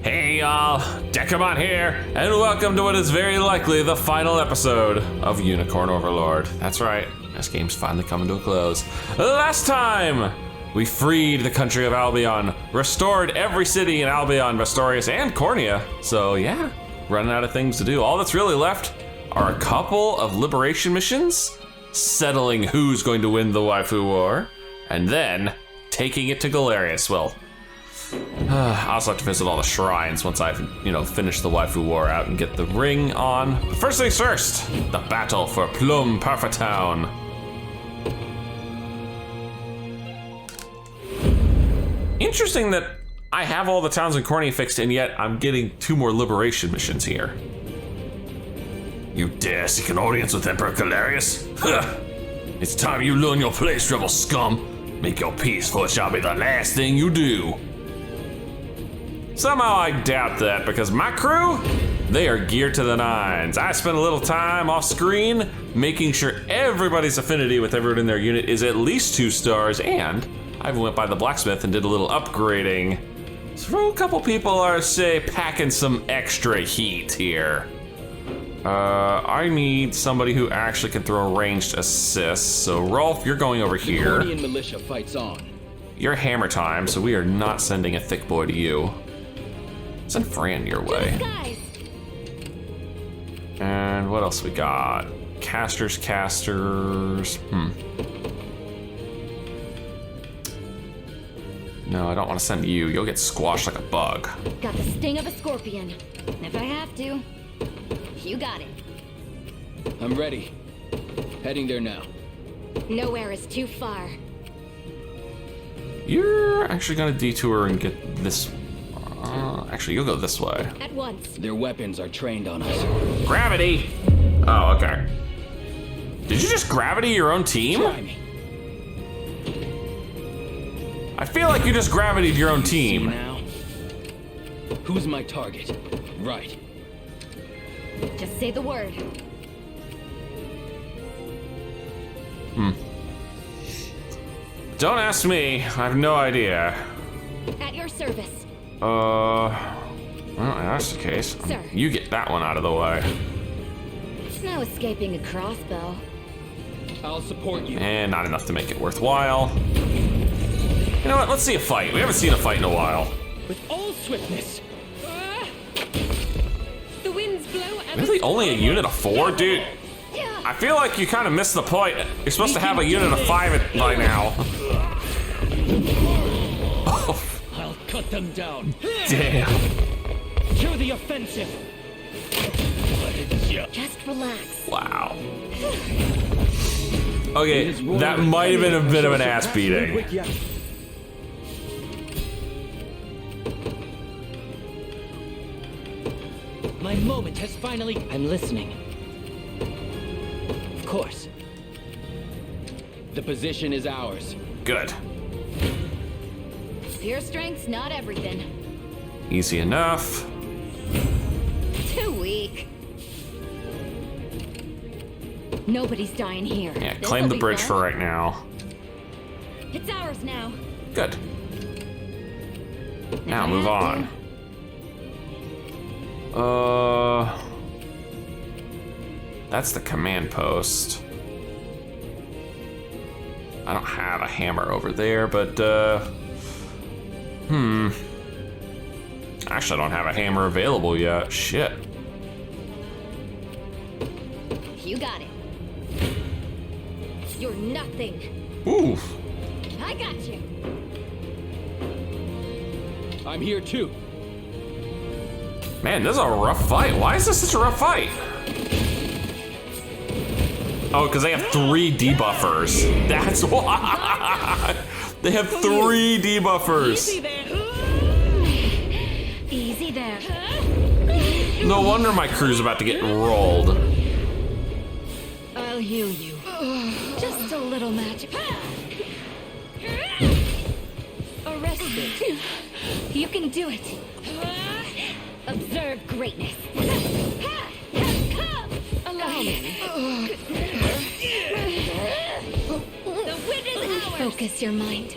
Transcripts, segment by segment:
Hey y'all, Dekumon here, and welcome to what is very likely the final episode of Unicorn Overlord. That's right, this game's finally coming to a close. Last time, we freed the country of Albion, restored every city in Albion, Vestorius, and Cornea. So yeah, running out of things to do. All that's really left are a couple of liberation missions, settling who's going to win the WAIFU war, and then taking it to Galerius. Well, I also have to visit all the shrines once I've, finished the WAIFU war out and get the ring on. But first things first, the battle for Plum Parfatown. Interesting that I have all the towns in Cornea fixed, and yet I'm getting 2 more liberation missions here. You dare seek an audience with Emperor Galerius? It's time you learn your place, rebel scum. Make your peace, for it shall be the last thing you do. Somehow I doubt that, because my crew, they are geared to the nines. I spent a little time off screen making sure everybody's affinity with everyone in their unit is at least 2 stars, and I even went by the blacksmith and did a little upgrading. So a couple people are, say, packing some extra heat here. I need somebody who actually can throw ranged assists. So Rolf, you're going over here. The militia fights on. You're hammer time, so we are not sending a thick boy to you. Send Fran your way. And what else we got? Casters. No, I don't want to send you. You'll get squashed like a bug. Got the sting of a scorpion. If I have to, you got it. I'm ready. Heading there now. Nowhere is too far. You're actually gonna detour and get this. Actually, you'll go this way. At once. Their weapons are trained on us. Gravity! Oh, okay. Did you just gravity your own team? Try me. I feel like you just gravitied your own See team. now? Who's my target? Right. Just say the word. Don't ask me. I have no idea. At your service. Well, if that's the case. Sir. You get that one out of the way. No escaping a crossbow. I'll support you. And not enough to make it worthwhile. You know what? Let's see a fight. We haven't seen a fight in a while. With all swiftness. The winds blow and Really? Only a unit of 4? Dude, I feel like you kind of missed the point. You're supposed to have a unit of 5 by now. Oh, I'll cut them down. damn. To the offensive. Just relax. Wow. Okay, that might have been a bit of an ass beating. My moment has finally... I'm listening. Of course. The position is ours. Good. Pure strength's not everything. Easy enough. Too weak. Nobody's dying here. Yeah, This'll claim the be bridge fun. for right now. It's ours now. Good. Now I move have on. That's the command post. I don't have a hammer over there, but actually, I don't have a hammer available yet. Shit. You got it. You're nothing. Ooh. I got you. I'm here too. Man, this is a rough fight. Why is this such a rough fight? Oh, because they have 3 debuffers. That's why. They have 3 debuffers. Easy there. No wonder my crew's about to get rolled. I'll heal you. Just a little magic. Arrested. You can do it. Observe greatness. Allow me. The wind is ours. Focus your mind.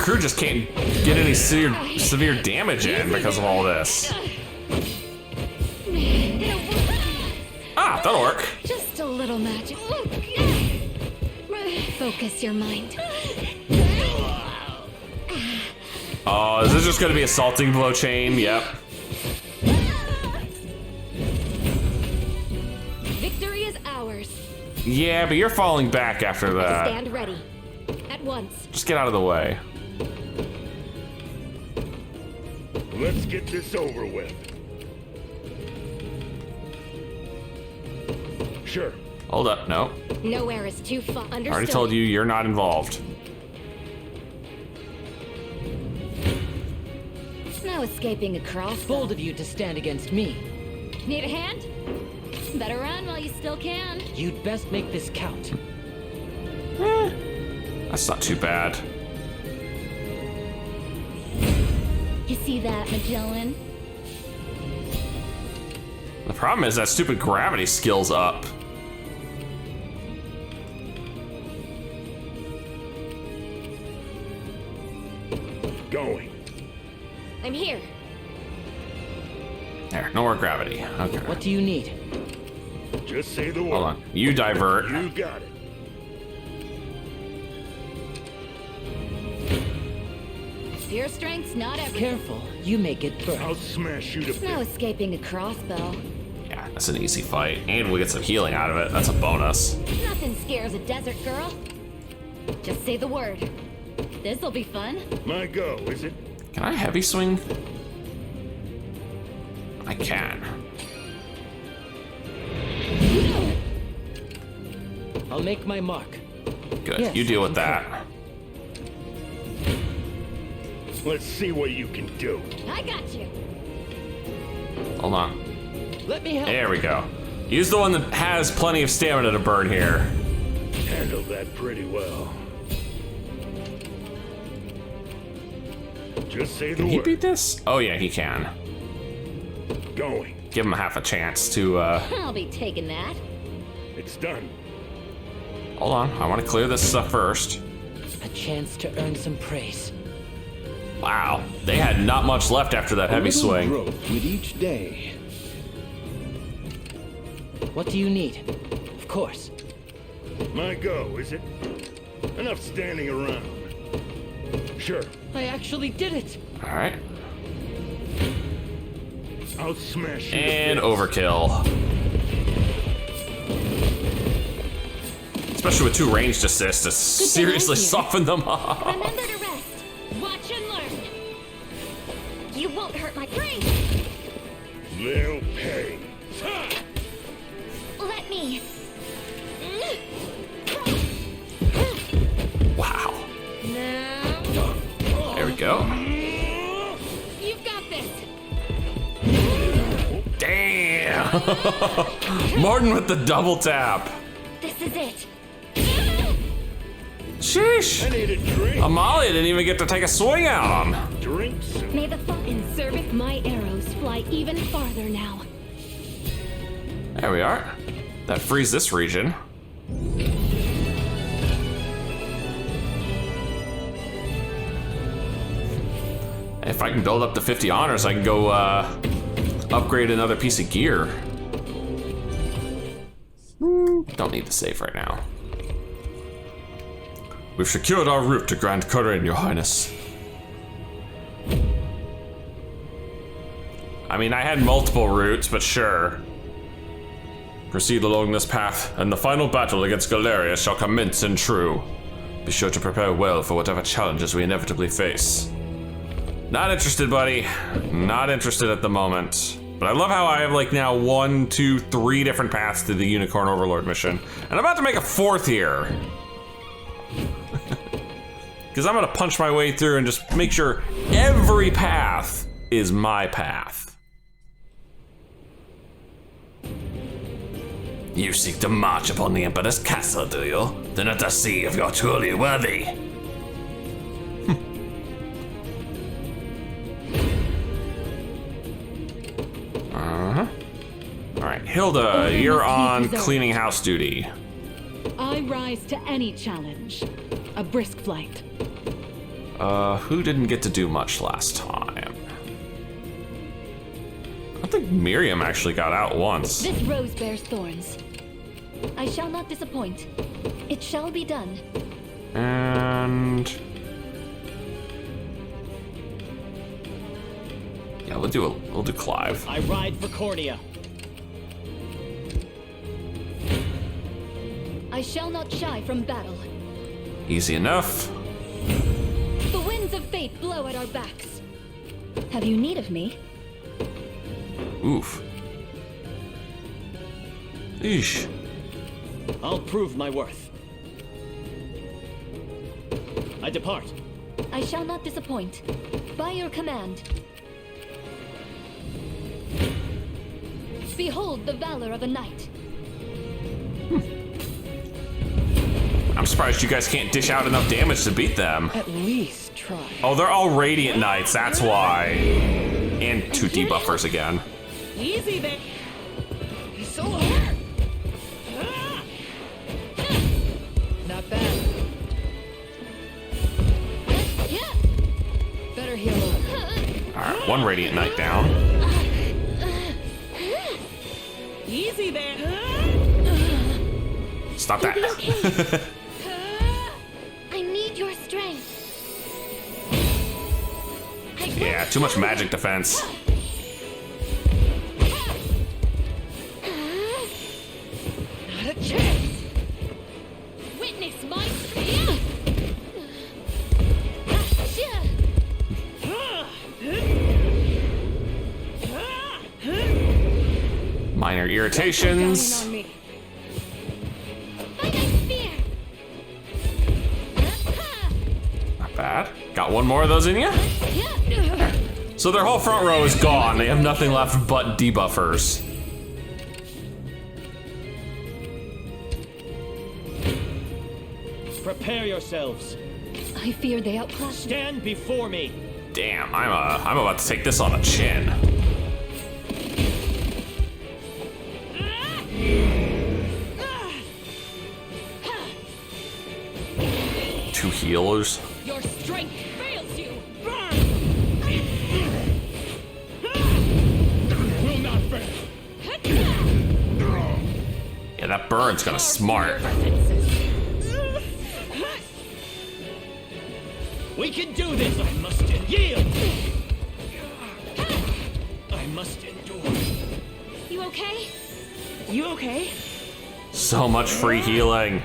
crew just can't get any severe damage in because of all this. Ah, that'll work. Just a little magic. Focus your mind. Oh, is this just gonna be a salting blow chain? Yep. Victory is ours. Yeah, but you're falling back after that. Stand ready. At once. Just get out of the way. Let's get this over with. Sure. Hold up, no. Nowhere is too far. Understood. Already told you you're not involved. No escaping across. Bold of you to stand against me. Need a hand? Better run while you still can. You'd best make this count. That's not too bad. You see that, Magellan? The problem is that stupid gravity skill's up. Going. I'm here. There, no more gravity. Okay. What do you need? Just say the word. Hold on. You divert. You got it. Pure strength's not everything. Careful, you may get burned. I'll smash you to No bits. escaping a crossbow. Yeah, that's an easy fight. And we get some healing out of it. That's a bonus. Nothing scares a desert girl. Just say the word. This'll be fun. My go, is it? Can I heavy swing? I can. I'll make my mark. Good. Yes, You deal with okay. that. Let's see what you can do. I got you. Hold on. Let me help. There we go. Use the one that has plenty of stamina to burn here. Handled that pretty well. Just say the Can he word. beat this? Oh yeah, he can. Going. Give him half a chance to, I'll be taking that. It's done. hold on. I want to clear this stuff first. A chance to earn some praise. Wow. They had not much left after that heavy swing. Growth with each day. What do you need? Of course. My go, is it? Enough standing around. Sure. I actually did it. All right. I'll smash you And to bits. overkill. Especially with 2 ranged assists to seriously idea. soften them up. Remember to rest. Watch and learn. You won't hurt my brain. They'll pay. Let me. Wow. Now. There we go. You've got this. Damn. Martin with the double tap. This is it. Sheesh. I need a drink. Amalia didn't even get to take a swing out on him. Drinks. May the in service my arrows fly even farther now. There we are. That frees this region. If I can build up to 50 honors, I can go upgrade another piece of gear. Don't need to save right now. We've secured our route to Grand Corin, Your Highness. I mean, I had multiple routes, but sure. Proceed along this path, and the final battle against Galeria shall commence in true. Be sure to prepare well for whatever challenges we inevitably face. Not interested, buddy. Not interested at the moment. But I love how I have like now 1, 2, 3 different paths to the Unicorn Overlord mission. And I'm about to make a 4th here. Because I'm gonna punch my way through and just make sure every path is my path. You seek to march upon the Emperor's castle, do you? Then let us see if you're truly worthy. Alright, Hilda, you're on cleaning house duty. I rise to any challenge. A brisk flight. Who didn't get to do much last time? I don't think Miriam actually got out once. This rose bears thorns. I shall not disappoint. It shall be done. And yeah, we'll do Clive. I ride for Cordia. I shall not shy from battle. Easy enough. The winds of fate blow at our backs. Have you need of me? Oof. Eesh. I'll prove my worth. I depart. I shall not disappoint. By your command. Behold the valor of a knight. I'm surprised you guys can't dish out enough damage to beat them. At least try. Oh, they're all Radiant Knights, that's why. And 2 debuffers again. Easy there. So hard. Not bad. Better heal up. Alright, 1 Radiant Knight down. Easy there. Stop You'll be that. okay. I need your strength. Yeah, too much magic defense. Not a chance. Witness my Minor irritations. On me. Not bad. Got 1 more of those in you? So their whole front row is gone. They have nothing left but debuffers. Prepare yourselves. I fear they outclass me. Stand before me. Damn, I'm about to take this on the chin. Two healers. Your strength fails you. Will not fail. Yeah, that burn's gonna smart. We can do this. I must yield. I must endure. You okay? You okay? So much free healing.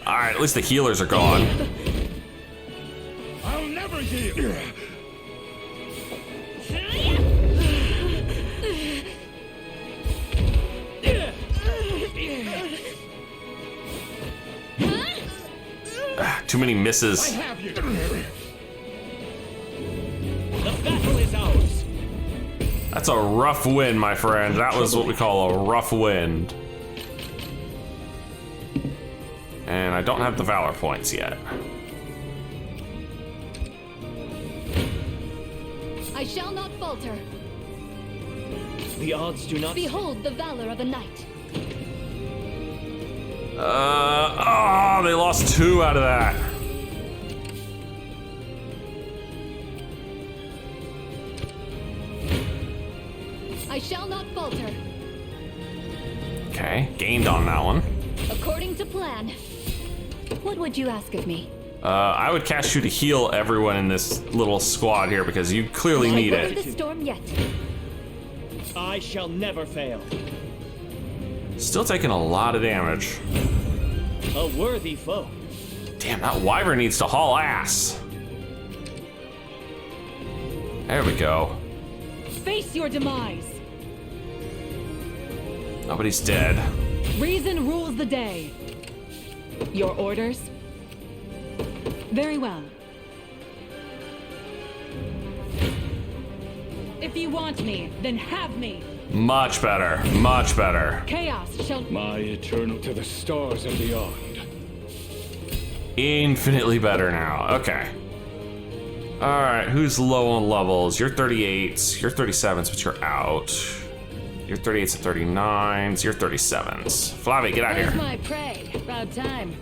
Alright, at least the healers are gone. I'll never yield. Too many misses. Have you? The battle is ours. That's a rough win, my friend. That was what we call a rough wind. And I don't have the Valor points yet. I shall not falter. The odds do not. Behold the valor of a knight. Oh, they lost 2 out of that. I shall not falter. Okay, gained on that one. According to plan. What would you ask of me? I would cast you to heal everyone in this little squad here because you clearly need Weather it. the storm yet. I shall never fail. Still taking a lot of damage. A worthy foe. Damn, that wyvern needs to haul ass. There we go. Face your demise. Nobody's dead. Reason rules the day. Your orders? Very well. If you want me, then have me. Much better, much better. Chaos shall... My eternal to the stars and beyond. Infinitely better now. Okay. Alright, who's low on levels? You're 38s, you're 37s, but you're out. You're 38s and 39s, you're 37s. Flavi, get out There's here. my prey. About time.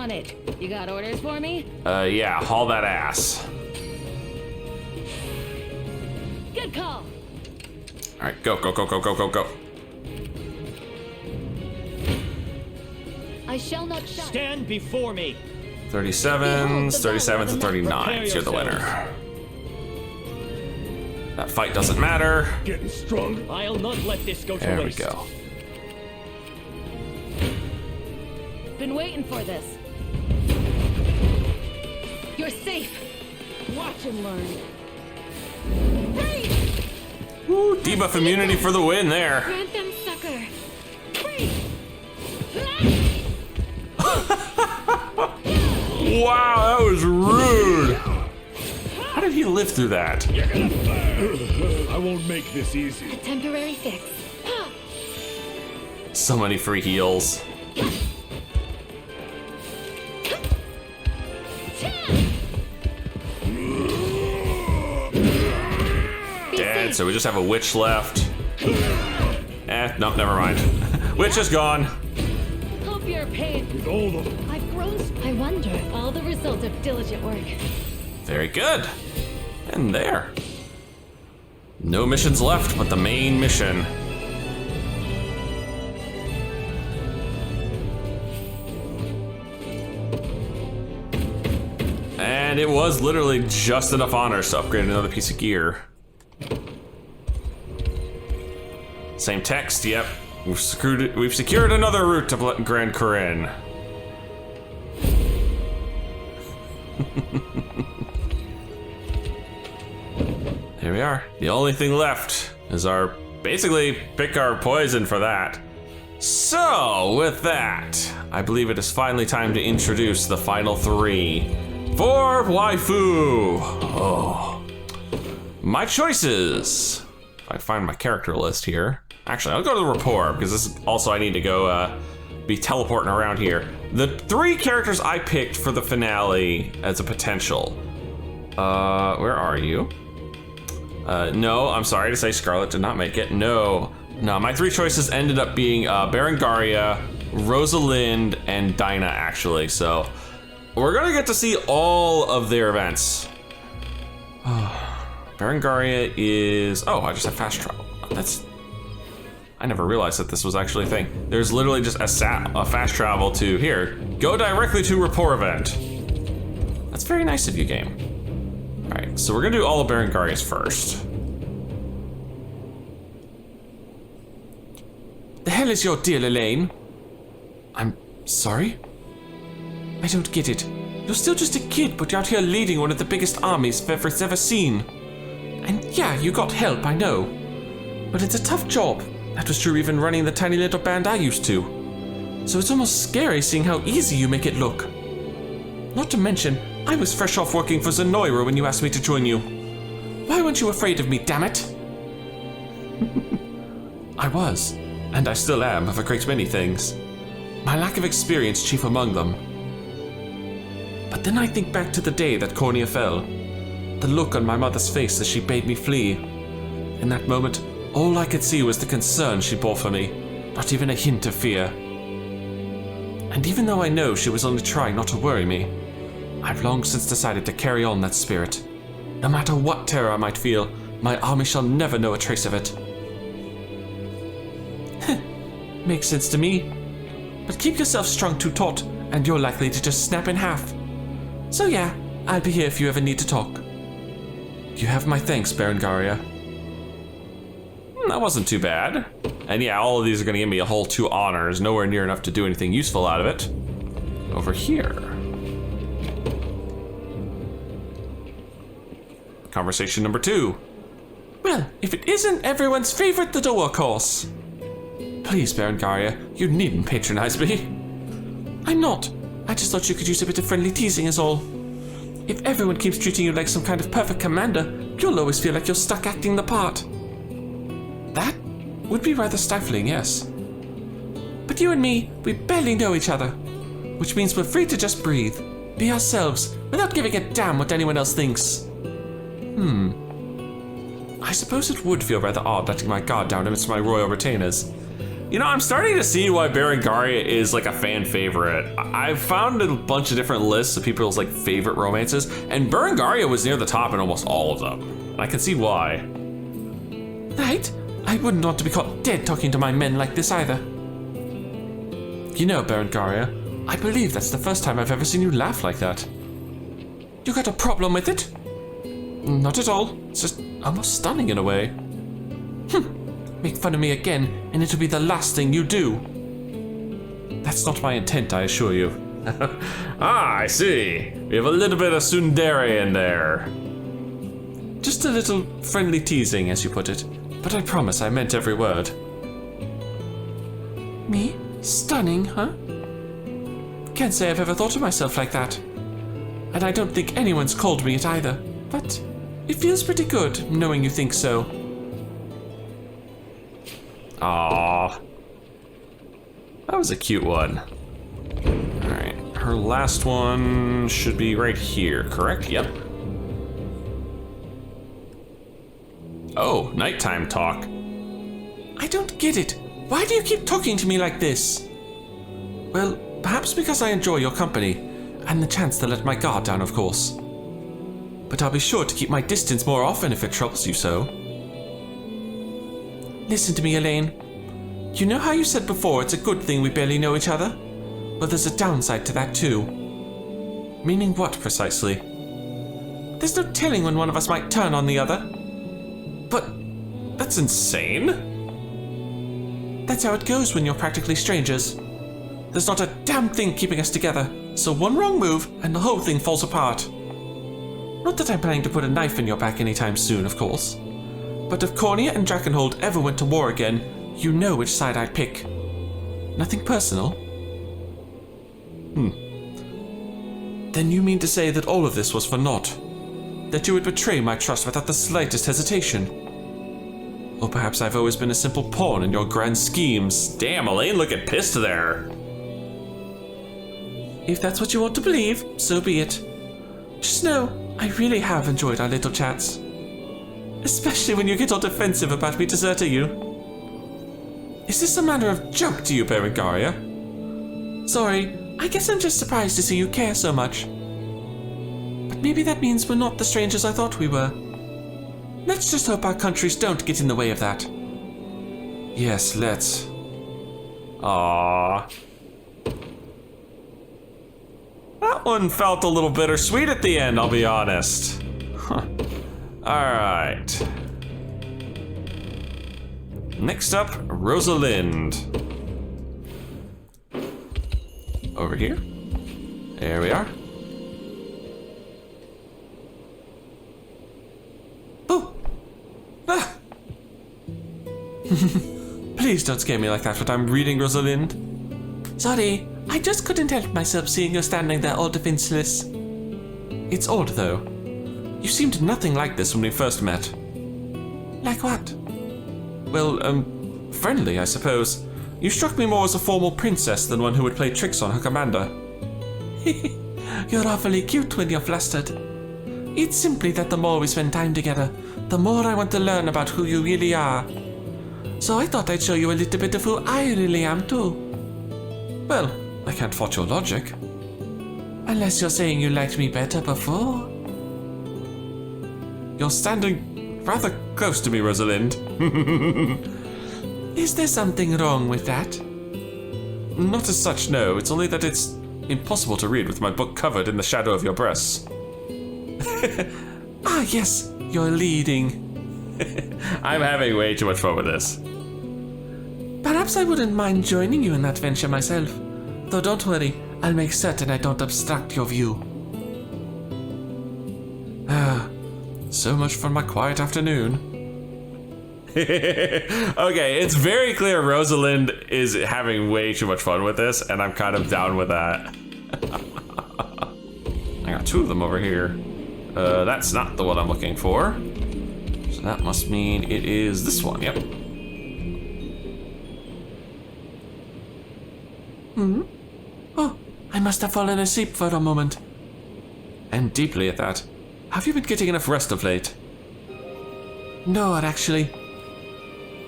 on it. You got orders for me? Yeah, haul that ass. Good call. All right, go, go, go, go, go, go, go. I shall not shut. Stand before me. 37s, 37s, and 39s. You're the winner. That fight doesn't matter. Getting stronger. I'll not let this go to There we waste. go. Been waiting for this. You're safe. Watch and learn. Freeze! Woo, debuff immunity for the win there. Grant them sucker. Freeze! Wow, that was rude. How did he live through that? I won't make this easy. Temporary fix. So many free heals. Dead, so we just have a witch left. Nope, never mind. Witch is gone. Hope you're paid. With all the I've grown. I wonder. All the result of diligent work. Very good. And there. No missions left but the main mission. And it was literally just enough honors to upgrade another piece of gear. Same text, yep. We've secured another route to Grand Corinne. Here we are. The only thing left is our, basically, pick our poison for that. So, with that, I believe it is finally time to introduce the final three. For WAIFU! Oh. My choices. If I find my character list here. Actually, I'll go to the rapport, because this is also I need to go be teleporting around here. The three characters I picked for the finale as a potential. Where are you? No, I'm sorry to say Scarlet did not make it. No, my three choices ended up being Berengaria, Rosalind, and Dinah, actually. So we're gonna get to see all of their events. Berengaria is, oh, I just have fast travel. I never realized that this was actually a thing. There's literally just a fast travel to here. Go directly to rapport event. That's very nice of you, game. All right, so we're gonna do all of Berengaria's first. The hell is your deal, Alain? I'm sorry? I don't get it. You're still just a kid, but you're out here leading one of the biggest armies Fevri's ever seen. And yeah, you got help, I know. But it's a tough job. That was true even running the tiny little band I used to. So it's almost scary seeing how easy you make it look. Not to mention, I was fresh off working for Zenoira when you asked me to join you. Why weren't you afraid of me, damn it? I was, and I still am of a great many things. My lack of experience chief among them. But then I think back to the day that Cornea fell. The look on my mother's face as she bade me flee. In that moment, all I could see was the concern she bore for me, not even a hint of fear. And even though I know she was only trying not to worry me, I've long since decided to carry on that spirit. No matter what terror I might feel, my army shall never know a trace of it. Makes sense to me. But keep yourself strung too taut, and you're likely to just snap in half. So yeah, I'll be here if you ever need to talk. You have my thanks, Berengaria. That wasn't too bad. And yeah, all of these are going to give me a whole 2 honors, nowhere near enough to do anything useful out of it. Over here. Conversation number 2. Well, if it isn't everyone's favorite, the Doa course. Please, Berengaria, you needn't patronize me. I'm not. I just thought you could use a bit of friendly teasing is all. If everyone keeps treating you like some kind of perfect commander, you'll always feel like you're stuck acting the part. That would be rather stifling, yes. But you and me, we barely know each other. Which means we're free to just breathe, be ourselves, without giving a damn what anyone else thinks. I suppose it would feel rather odd letting my guard down amidst my royal retainers. You know, I'm starting to see why Berengaria is like a fan favorite. I've found a bunch of different lists of people's like favorite romances, and Berengaria was near the top in almost all of them. And I can see why. Right? I wouldn't want to be caught dead talking to my men like this either. You know, Berengaria, I believe that's the first time I've ever seen you laugh like that. You got a problem with it? Not at all. It's just almost stunning in a way. Make fun of me again, and it'll be the last thing you do. That's not my intent, I assure you. Ah, I see. We have a little bit of tsundere in there. Just a little friendly teasing, as you put it. But I promise I meant every word. Me? Stunning, huh? Can't say I've ever thought of myself like that. And I don't think anyone's called me it either. But it feels pretty good, knowing you think so. Aww. That was a cute one. Alright, her last one should be right here, correct? Yep. Oh, nighttime talk. I don't get it. Why do you keep talking to me like this? Well, perhaps because I enjoy your company, and the chance to let my guard down, of course. But I'll be sure to keep my distance more often if it troubles you so. Listen to me, Alain. You know how you said before it's a good thing we barely know each other? Well, there's a downside to that too. Meaning what, precisely? There's no telling when one of us might turn on the other. But that's insane. That's how it goes when you're practically strangers. There's not a damn thing keeping us together, so one wrong move and the whole thing falls apart. Not that I'm planning to put a knife in your back anytime soon, of course. But if Cornea and Drakenhold ever went to war again, you know which side I'd pick. Nothing personal? Then you mean to say that all of this was for naught? That you would betray my trust without the slightest hesitation? Or perhaps I've always been a simple pawn in your grand schemes. Damn, Alain looking pissed there. If that's what you want to believe, so be it. Just know, I really have enjoyed our little chats. Especially when you get all defensive about me deserting you. Is this a manner of joke to you, Berengaria? Sorry, I guess I'm just surprised to see you care so much. But maybe that means we're not the strangers I thought we were. Let's just hope our countries don't get in the way of that. Yes, let's. Aww. That one felt a little bittersweet at the end, I'll be honest. Huh. Alright. Next up, Rosalind. Over here. There we are. Oh! Ah! Please don't scare me like that when I'm reading, Rosalind. Sorry, I just couldn't help myself seeing you standing there all defenseless. It's odd, though. You seemed nothing like this when we first met. Like what? Well, friendly, I suppose. You struck me more as a formal princess than one who would play tricks on her commander. You're awfully cute when you're flustered. It's simply that the more we spend time together, the more I want to learn about who you really are. So I thought I'd show you a little bit of who I really am, too. Well, I can't fault your logic. Unless you're saying you liked me better before. You're standing rather close to me, Rosalind. Is there something wrong with that? Not as such, no. It's only that it's impossible to read with my book covered in the shadow of your breasts. Ah, yes, you're leading. I'm having way too much fun with this. Perhaps I wouldn't mind joining you in that venture myself. Though don't worry, I'll make certain I don't obstruct your view. Ah, so much for my quiet afternoon. Okay, it's very clear Rosalind is having way too much fun with this, and I'm kind of down with that. I got two of them over here. That's not the one I'm looking for. So that must mean it is this one, yep. Oh, I must have fallen asleep for a moment. And deeply at that. Have you been getting enough rest of late? No, actually.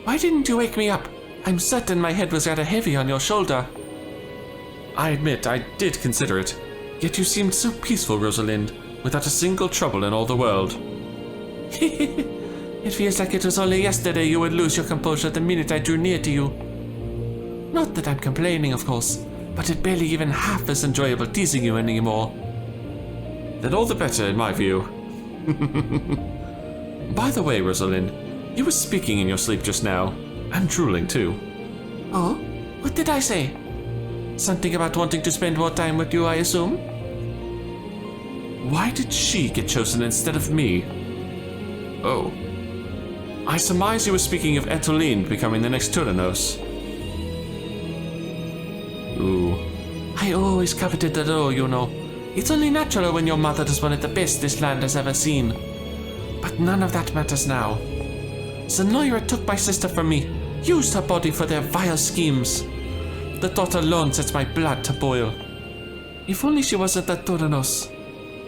Why didn't you wake me up? I'm certain my head was rather heavy on your shoulder. I admit, I did consider it. Yet you seemed so peaceful, Rosalind, without a single trouble in all the world. It feels like it was only yesterday you would lose your composure the minute I drew near to you. Not that I'm complaining, of course, but it barely even half as enjoyable teasing you anymore. Then all the better, in my view. By the way, Rosalind, you were speaking in your sleep just now, and drooling too. Oh? What did I say? Something about wanting to spend more time with you, I assume? Why did she get chosen instead of me? Oh. I surmise you were speaking of Alain becoming the next Tyrannos. Ooh. I always coveted the role, you know. It's only natural when your mother is one of the best this land has ever seen. But none of that matters now. Zenoira took my sister from me, used her body for their vile schemes. The thought alone sets my blood to boil. If only she wasn't a Tyrannos.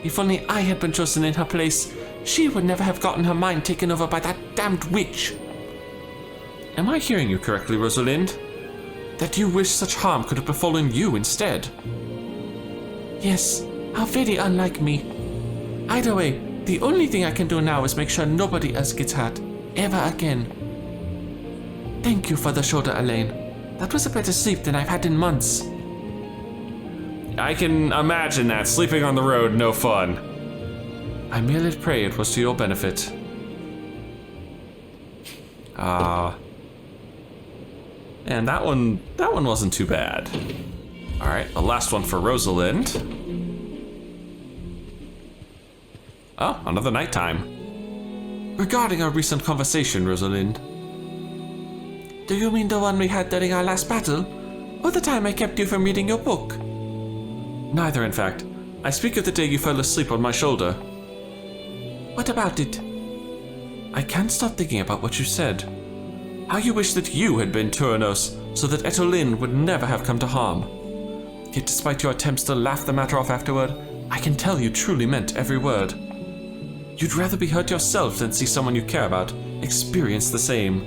If only I had been chosen in her place, she would never have gotten her mind taken over by that damned witch. Am I hearing you correctly, Rosalind? That you wish such harm could have befallen you instead? Yes, how very unlike me. Either way, the only thing I can do now is make sure nobody else gets hurt, ever again. Thank you for the shoulder, Alain. That was a better sleep than I've had in months. I can imagine that. Sleeping on the road, no fun. I merely pray it was to your benefit. And that one wasn't too bad. All right, the last one for Rosalind. Oh, another nighttime. Regarding our recent conversation, Rosalind. Do you mean the one we had during our last battle? Or the time I kept you from reading your book? Neither, in fact. I speak of the day you fell asleep on my shoulder. What about it? I can't stop thinking about what you said. How you wish that you had been Tyrannos, so that Alain would never have come to harm. Yet despite your attempts to laugh the matter off afterward, I can tell you truly meant every word. You'd rather be hurt yourself than see someone you care about experience the same.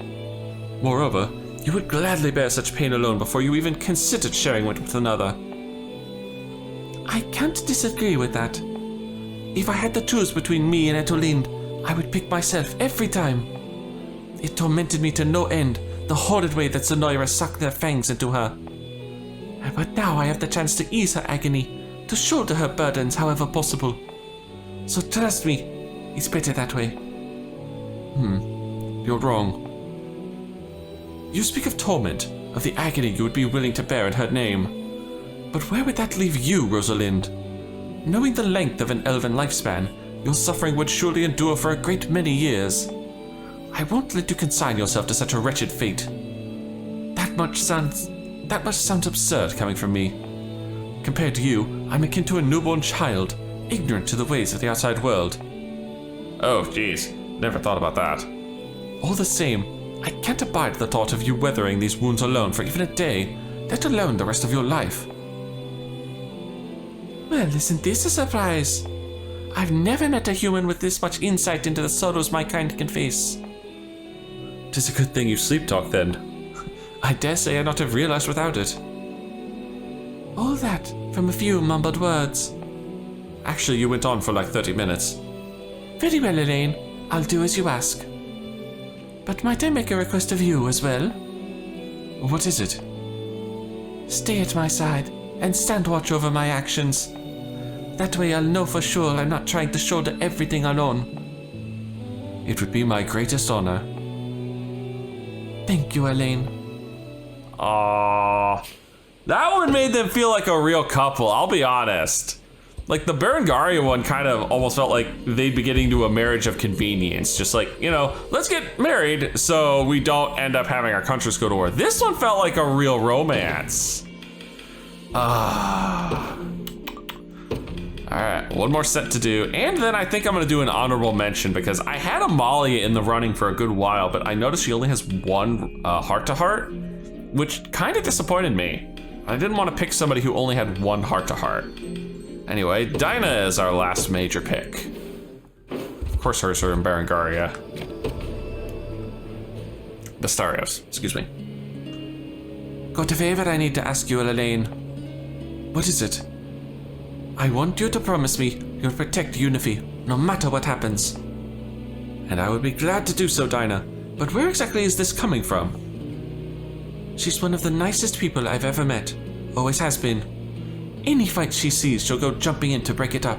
Moreover, you would gladly bear such pain alone before you even considered sharing it with another. I can't disagree with that. If I had to choose between me and Alain, I would pick myself every time. It tormented me to no end, the horrid way that Zenoira sucked their fangs into her. But now I have the chance to ease her agony, to shoulder her burdens however possible. So trust me, it's better that way. You're wrong. You speak of torment, of the agony you would be willing to bear in her name. But where would that leave you, Rosalind? Knowing the length of an elven lifespan, your suffering would surely endure for a great many years. I won't let you consign yourself to such a wretched fate. That much sounds absurd coming from me. Compared to you, I'm akin to a newborn child, ignorant to the ways of the outside world. Oh, jeez. Never thought about that. All the same, I can't abide the thought of you weathering these wounds alone for even a day, let alone the rest of your life. Well, isn't this a surprise? I've never met a human with this much insight into the sorrows my kind can face. 'Tis a good thing you sleep talk, then. I dare say I'd not have realized without it. All that from a few mumbled words. Actually, you went on for like 30 minutes. Very well, Alain. I'll do as you ask. But might I make a request of you as well? What is it? Stay at my side and stand watch over my actions. That way I'll know for sure I'm not trying to shoulder everything alone. It would be my greatest honor. Thank you, Alain. Aww. That one made them feel like a real couple, I'll be honest. Like, the Berengaria one kind of almost felt like they'd be getting to a marriage of convenience. Just like, you know, let's get married so we don't end up having our countries go to war. This one felt like a real romance. Alright, one more set to do, and then I think I'm gonna do an honorable mention because I had Amalia in the running for a good while, but I noticed she only has one heart-to-heart, which kind of disappointed me. I didn't want to pick somebody who only had one heart-to-heart. Anyway, Dinah is our last major pick. Of course hers are in Berengaria. Bestarios, excuse me. got a favor I need to ask you, Alain. What is it? I want you to promise me you'll protect Unify, no matter what happens. And I would be glad to do so, Dinah. But where exactly is this coming from? She's one of the nicest people I've ever met. Always has been. Any fight she sees, she'll go jumping in to break it up.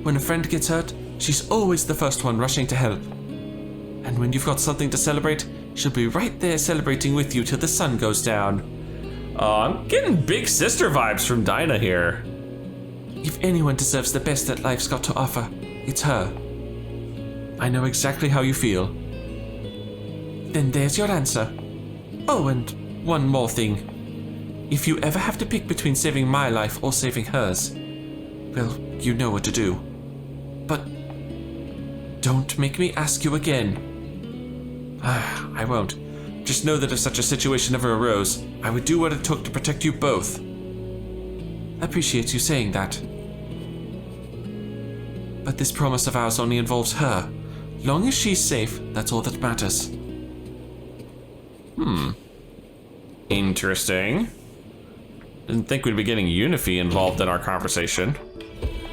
When a friend gets hurt, she's always the first one rushing to help. And when you've got something to celebrate, she'll be right there celebrating with you till the sun goes down. Oh, I'm getting big sister vibes from Dinah here. If anyone deserves the best that life's got to offer, it's her. I know exactly how you feel. Then there's your answer. Oh, and one more thing. If you ever have to pick between saving my life or saving hers, well, you know what to do. But don't make me ask you again. I won't. Just know that if such a situation ever arose, I would do what it took to protect you both. I appreciate you saying that. But this promise of ours only involves her. Long as she's safe, that's all that matters. Interesting. Didn't think we'd be getting Unify involved in our conversation.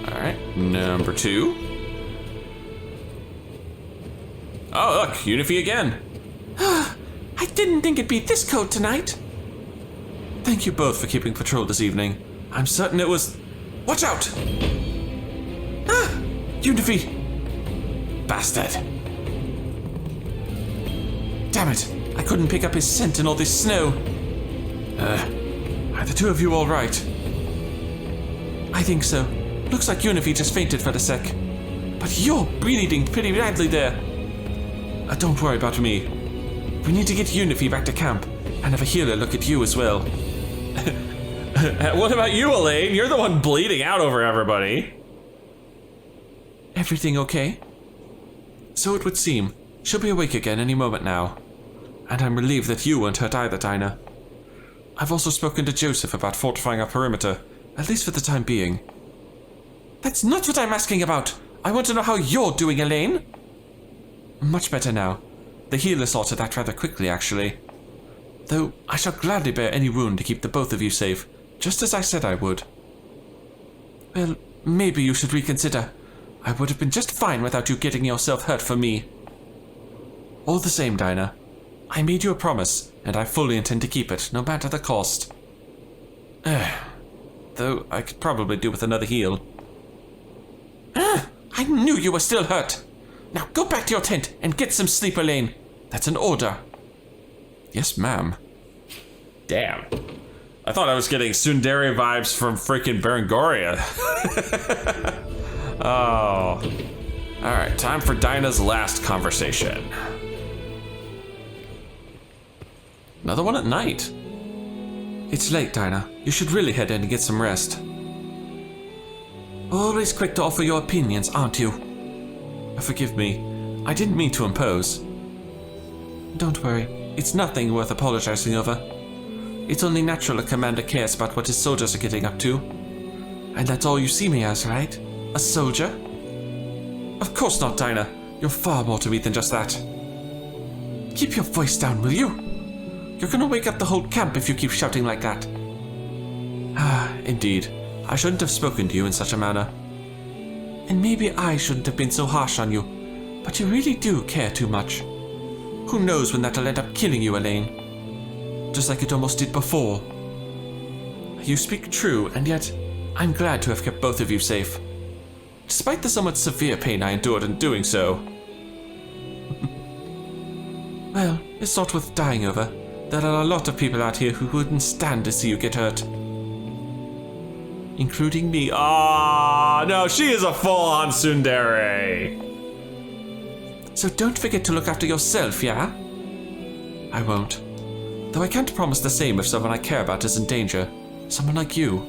Alright, number 2. Oh, look, Unify again. I didn't think it'd be this cold tonight. Thank you both for keeping patrol this evening. I'm certain it was... Watch out! Ah! Unify! Bastard! Damn it! I couldn't pick up his scent in all this snow. Are the two of you all right? I think so. Looks like Unify just fainted for a sec. But you're bleeding pretty badly there. Don't worry about me. We need to get Unify back to camp and have a healer look at you as well. What about you, Alain? You're the one bleeding out over everybody. Everything okay? So it would seem. She'll be awake again any moment now. And I'm relieved that you weren't hurt either, Dinah. I've also spoken to Joseph about fortifying our perimeter, at least for the time being. That's not what I'm asking about! I want to know how you're doing, Alain! Much better now. The healer sorted that rather quickly, actually. Though I shall gladly bear any wound to keep the both of you safe, just as I said I would. Well, maybe you should reconsider. I would have been just fine without you getting yourself hurt for me. All the same, Dinah, I made you a promise, and I fully intend to keep it, no matter the cost. Though I could probably do with another heal. I knew you were still hurt! Now go back to your tent and get some sleep, Alain. That's an order. Yes, ma'am. Damn. I thought I was getting tsundere vibes from freaking Berengoria. Oh. Alright, time for Dinah's last conversation. Another one at night. It's late, Dinah. You should really head in and get some rest. Always quick to offer your opinions, aren't you? Forgive me. I didn't mean to impose. Don't worry. It's nothing worth apologizing over. It's only natural a commander cares about what his soldiers are getting up to. And that's all you see me as, right? A soldier? Of course not, Dinah. You're far more to me than just that. Keep your voice down, will you? You're gonna wake up the whole camp if you keep shouting like that. Ah, indeed. I shouldn't have spoken to you in such a manner. And maybe I shouldn't have been so harsh on you, but you really do care too much. Who knows when that'll end up killing you, Alain? Just like it almost did before. You speak true, and yet I'm glad to have kept both of you safe. Despite the somewhat severe pain I endured in doing so. Well, it's not worth dying over. There are a lot of people out here who wouldn't stand to see you get hurt. Including me. Ah, no, she is a full-on tsundere. So don't forget to look after yourself, yeah? I won't. Though I can't promise the same if someone I care about is in danger. Someone like you.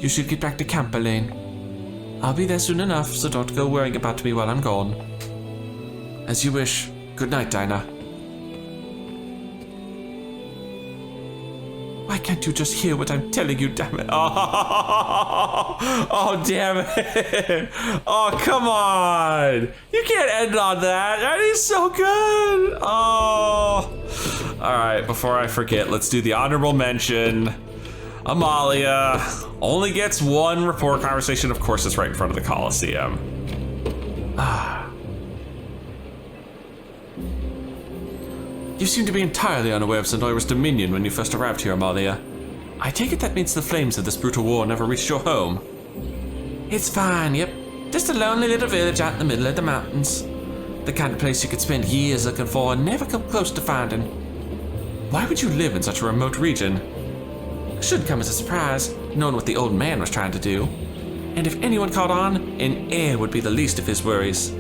You should get back to camp, Alain. I'll be there soon enough, so don't go worrying about me while I'm gone. As you wish. Good night, Dinah. Why can't you just hear what I'm telling you, damn it? Oh, damn it. Oh, come on. You can't end on that. That is so good. Oh. All right, before I forget, let's do the honorable mention. Amalia only gets one rapport conversation. Of course, it's right in front of the Coliseum. You seem to be entirely unaware of Zenoira's dominion when you first arrived here, Amalia. I take it that means the flames of this brutal war never reached your home. It's fine, yep. Just a lonely little village out in the middle of the mountains. The kind of place you could spend years looking for and never come close to finding. Why would you live in such a remote region? Shouldn't come as a surprise, knowing what the old man was trying to do. And if anyone caught on, an heir would be the least of his worries.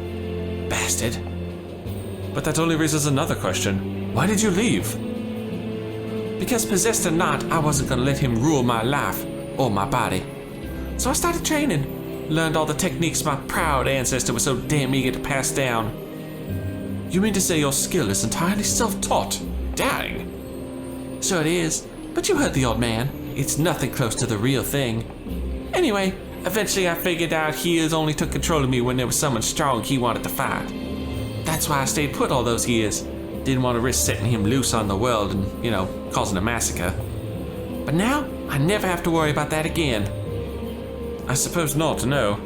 Bastard. But that only raises another question. Why did you leave? Because possessed or not, I wasn't gonna let him rule my life or my body. So I started training, learned all the techniques my proud ancestor was so damn eager to pass down. You mean to say your skill is entirely self-taught? Dang. So it is, but you heard the old man. It's nothing close to the real thing. Anyway, eventually I figured out he only took control of me when there was someone strong he wanted to fight. That's why I stayed put all those years. Didn't want to risk setting him loose on the world and, causing a massacre. But now, I never have to worry about that again. I suppose not, no.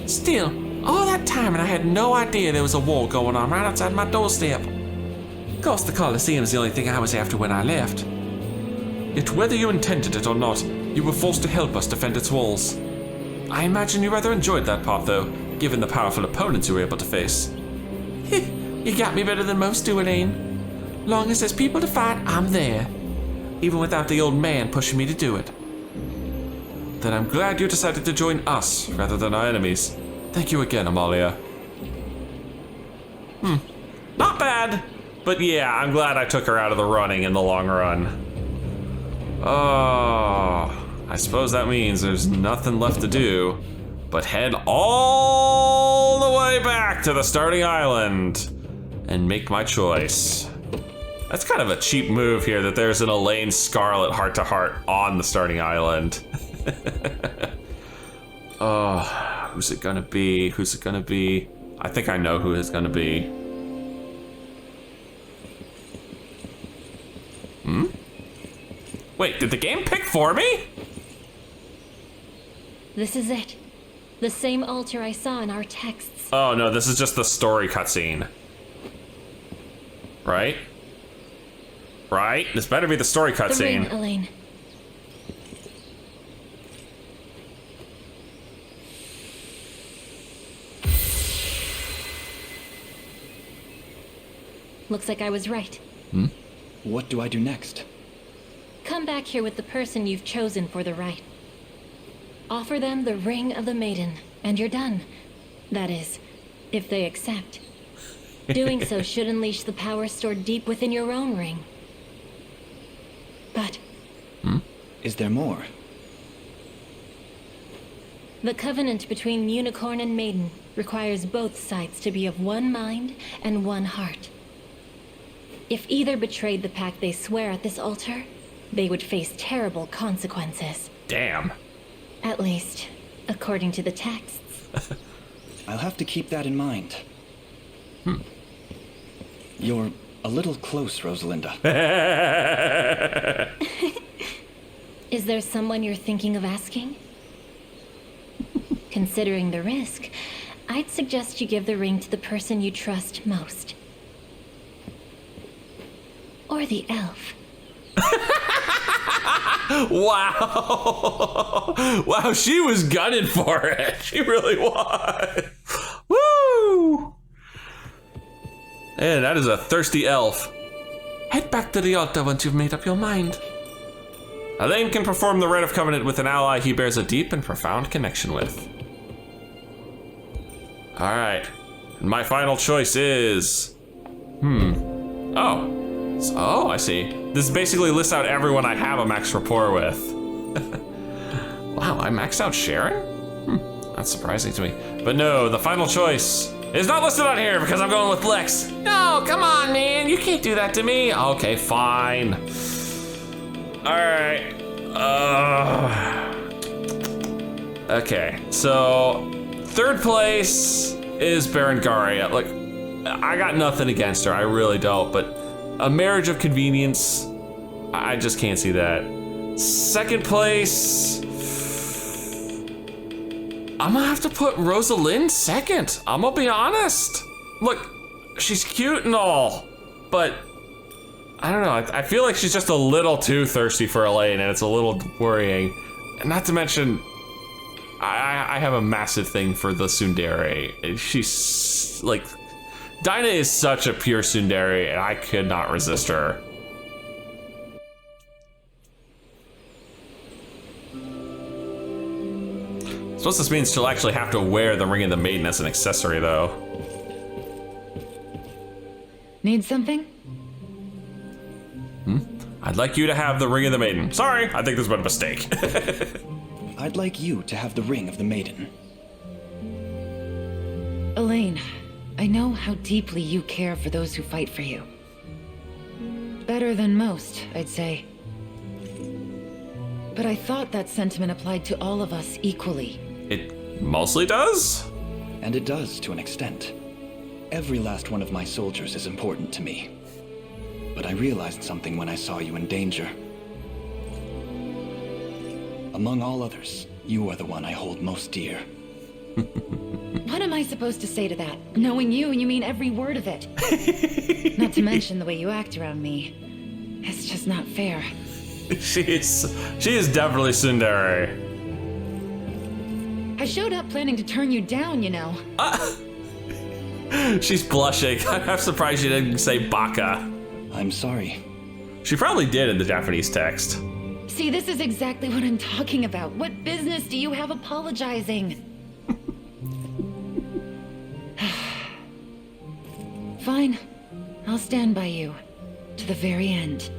Still, all that time and I had no idea there was a war going on right outside my doorstep. Of course, the Coliseum's the only thing I was after when I left. Yet whether you intended it or not, you were forced to help us defend its walls. I imagine you rather enjoyed that part, though, given the powerful opponents you were able to face. You got me better than most do, Alain. Long as there's people to fight, I'm there. Even without the old man pushing me to do it. Then I'm glad you decided to join us rather than our enemies. Thank you again, Amalia. Not bad. But yeah, I'm glad I took her out of the running in the long run. Oh, I suppose that means there's nothing left to do but head all the way back to the starting island and make my choice. That's kind of a cheap move here that there's an Alain Scarlet heart-to-heart on the starting island. Oh, who's it gonna be? Who's it gonna be? I think I know who it's gonna be. Wait, did the game pick for me? This is it. The same altar I saw in our texts. Oh no, this is just the story cutscene. Right? Right? This better be the story The ring, cutscene. Alain. Looks like I was right. What do I do next? Come back here with the person you've chosen for the rite. Offer them the ring of the maiden, and you're done. That is, if they accept. Doing so should unleash the power stored deep within your own ring. But Is there more? the covenant between Unicorn and Maiden requires both sides to be of one mind and one heart. If either betrayed the pact they swear at this altar, they would face terrible consequences. Damn. At least, according to the texts. I'll have to keep that in mind. You're a little close, Rosalinda. Is there someone you're thinking of asking? Considering the risk, I'd suggest you give the ring to the person you trust most. Or the elf. Wow. Wow, she was gunning for it. She really was. Woo! Man, that is a thirsty elf. Head back to the altar once you've made up your mind. Alain can perform the rite of covenant with an ally he bears a deep and profound connection with. All right, and my final choice is, Oh, I see. This basically lists out everyone I have a max rapport with. Wow, I maxed out Sharon? That's surprising to me. But no, the final choice is not listed on here because I'm going with Lex. No, come on, man. You can't do that to me. Okay, fine. Alright. Okay, so third place is Berengaria. Look, I got nothing against her, I really don't, but a marriage of convenience, I just can't see that. Second place, I'm gonna have to put Rosalind second. I'm gonna be honest. Look, she's cute and all, but I don't know, I feel like she's just a little too thirsty for Alain, and it's a little worrying. And not to mention, I have a massive thing for the tsundere. She's like, Dinah is such a pure tsundere, and I could not resist her. I suppose this means she'll actually have to wear the Ring of the Maiden as an accessory, though. Need something? I'd like you to have the Ring of the Maiden. Sorry, I think this was a mistake. I'd like you to have the Ring of the Maiden. Alain, I know how deeply you care for those who fight for you. Better than most, I'd say. But I thought that sentiment applied to all of us equally. It mostly does? And it does, to an extent. Every last one of my soldiers is important to me. But I realized something when I saw you in danger. Among all others, you are the one I hold most dear. What am I supposed to say to that? Knowing you mean every word of it. Not to mention the way you act around me. It's just not fair. She is definitely tsundere. I showed up planning to turn you down, you know. She's blushing. I'm surprised she didn't say baka. I'm sorry. She probably did in the Japanese text. See, this is exactly what I'm talking about. What business do you have apologizing? Fine. I'll stand by you. To the very end.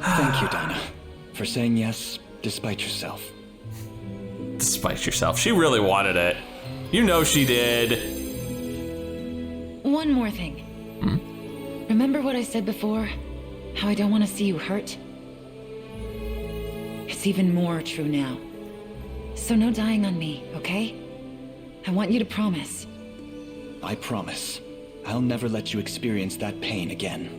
Thank you, Dinah, for saying yes despite yourself. Despite yourself. She really wanted it. You know she did. One more thing. Remember what I said before? How I don't want to see you hurt? It's even more true now. So no dying on me, okay? I want you to promise. I promise. I'll never let you experience that pain again.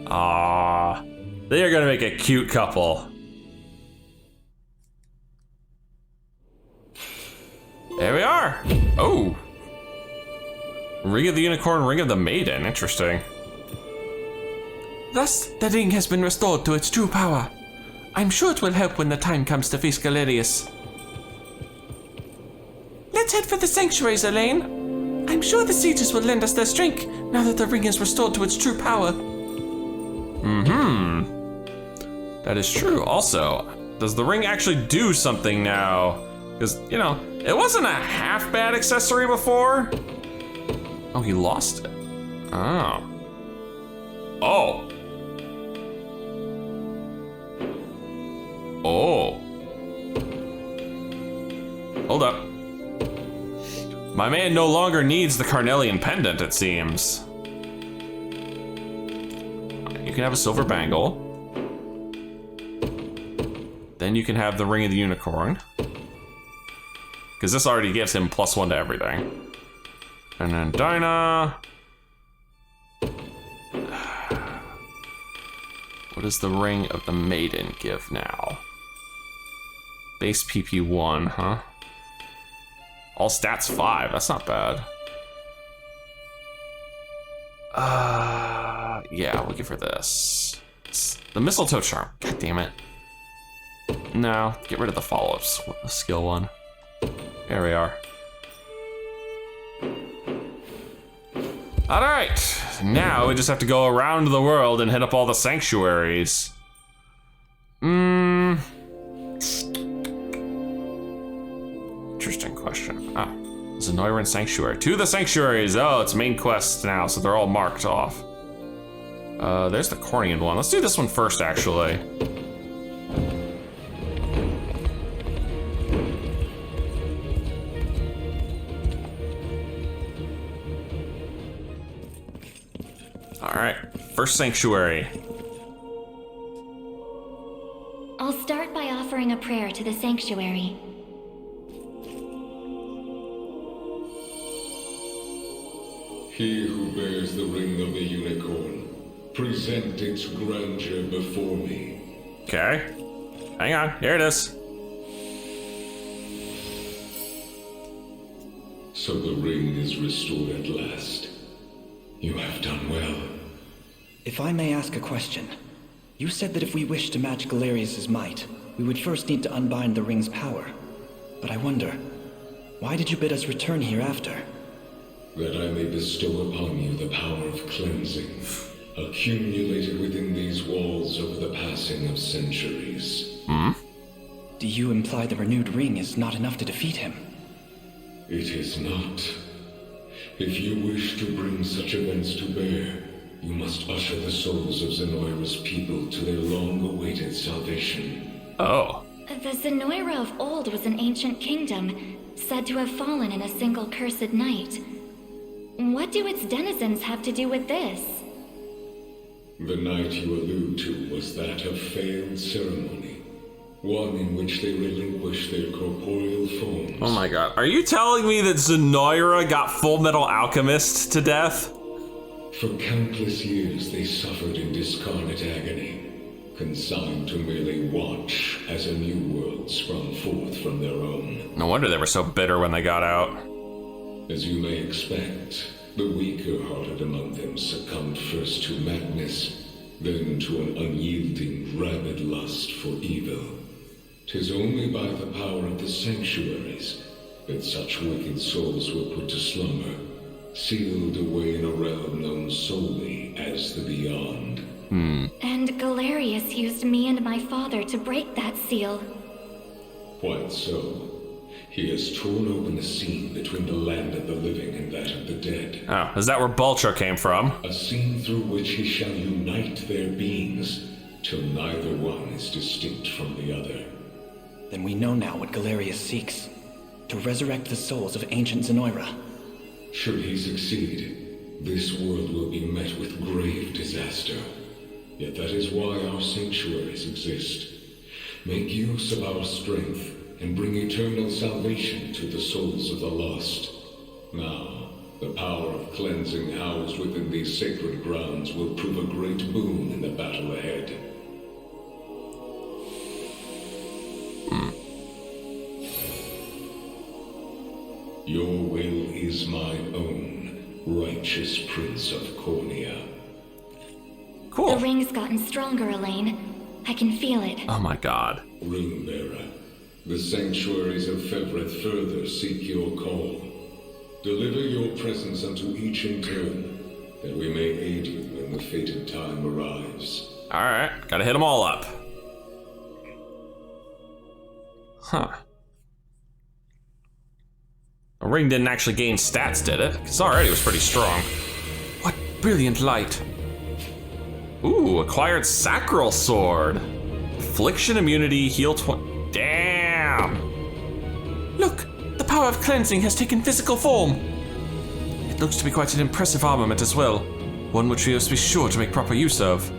Ah, they are gonna make a cute couple. There we are. Oh. Ring of the Unicorn, Ring of the Maiden. Interesting. Thus, the ring has been restored to its true power. I'm sure it will help when the time comes to face Galerius. Let's head for the sanctuaries, Alain. I'm sure the sages will lend us their strength now that the ring is restored to its true power. That is true. Also, does the ring actually do something now? Because, you know, it wasn't a half bad accessory before. Oh, he lost it. Oh. Oh. Oh. Hold up. My man no longer needs the Carnelian pendant, it seems. You can have a silver bangle. Then you can have the Ring of the Unicorn. Because this already gives him +1 to everything. And then Dinah. What does the Ring of the Maiden give now? Base PP1, huh? All stats 5, that's not bad. Yeah, we'll give her this. It's the Mistletoe Charm, god damn it. No, get rid of the follow-up skill one. There we are. All right, now we just have to go around the world and hit up all the sanctuaries. Interesting question. Zenoiran Sanctuary. To the sanctuaries. Oh, it's main quest now, so they're all marked off. There's the Cornian one. Let's do this one first, actually. First sanctuary. I'll start by offering a prayer to the sanctuary. He who bears the ring of the unicorn, present its grandeur before me. Okay. Hang on, here it is. So the ring is restored at last. You have done well. If I may ask a question. You said that if we wish to match Galerius' might, we would first need to unbind the ring's power. But I wonder, why did you bid us return here after? That I may bestow upon you the power of cleansing, accumulated within these walls over the passing of centuries. Do you imply the renewed ring is not enough to defeat him? It is not. If you wish to bring such events to bear, you must usher the souls of Zenoira's people to their long-awaited salvation. Oh. The Zenoira of old was an ancient kingdom, said to have fallen in a single cursed night. What do its denizens have to do with this? The night you allude to was that of failed ceremony, one in which they relinquished their corporeal forms. Oh my god. Are you telling me that Zenoira got Full Metal Alchemist to death? For countless years they suffered in discarnate agony, consigned to merely watch as a new world sprung forth from their own. No wonder they were so bitter when they got out. As you may expect, the weaker-hearted among them succumbed first to madness, then to an unyielding, rabid lust for evil. 'Tis only by the power of the sanctuaries that such wicked souls were put to slumber, sealed away in a realm known solely as the Beyond. And Galerius used me and my father to break that seal. Quite so. He has torn open the seam between the land of the living and that of the dead. Oh, is that where Bulcher came from? A seam through which he shall unite their beings, till neither one is distinct from the other. Then we know now what Galerius seeks. To resurrect the souls of ancient Zenoira. Should he succeed, this world will be met with grave disaster. Yet that is why our sanctuaries exist. Make use of our strength and bring eternal salvation to the souls of the lost. Now, the power of cleansing housed within these sacred grounds will prove a great boon in the battle ahead. Your will is my own, righteous Prince of Cornea. Cool. The ring's gotten stronger, Alain. I can feel it. Oh my god. Ringbearer, the sanctuaries of Fevrith further seek your call. Deliver your presence unto each in turn, that we may aid you when the fated time arrives. Alright, gotta hit them all up. Huh. The ring didn't actually gain stats, did it? Because already it was pretty strong. What brilliant light. Ooh, acquired Sacral Sword. Affliction immunity, heal 20. Damn! Look, the power of cleansing has taken physical form. It looks to be quite an impressive armament as well. One which we must be sure to make proper use of.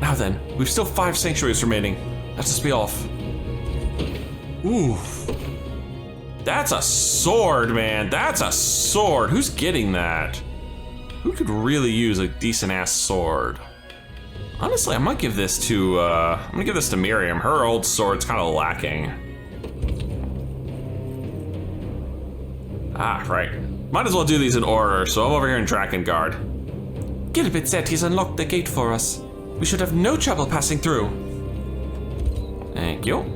Now then, we've still 5 sanctuaries remaining. Let us be off. Ooh. That's a sword, man. That's a sword. Who's getting that? Who could really use a decent-ass sword? Honestly, I might give this to, I'm gonna give this to Miriam. Her old sword's kind of lacking. Ah, right. Might as well do these in order, so I'm over here in Drakengard. Gilbert said he's unlocked the gate for us. We should have no trouble passing through. Thank you.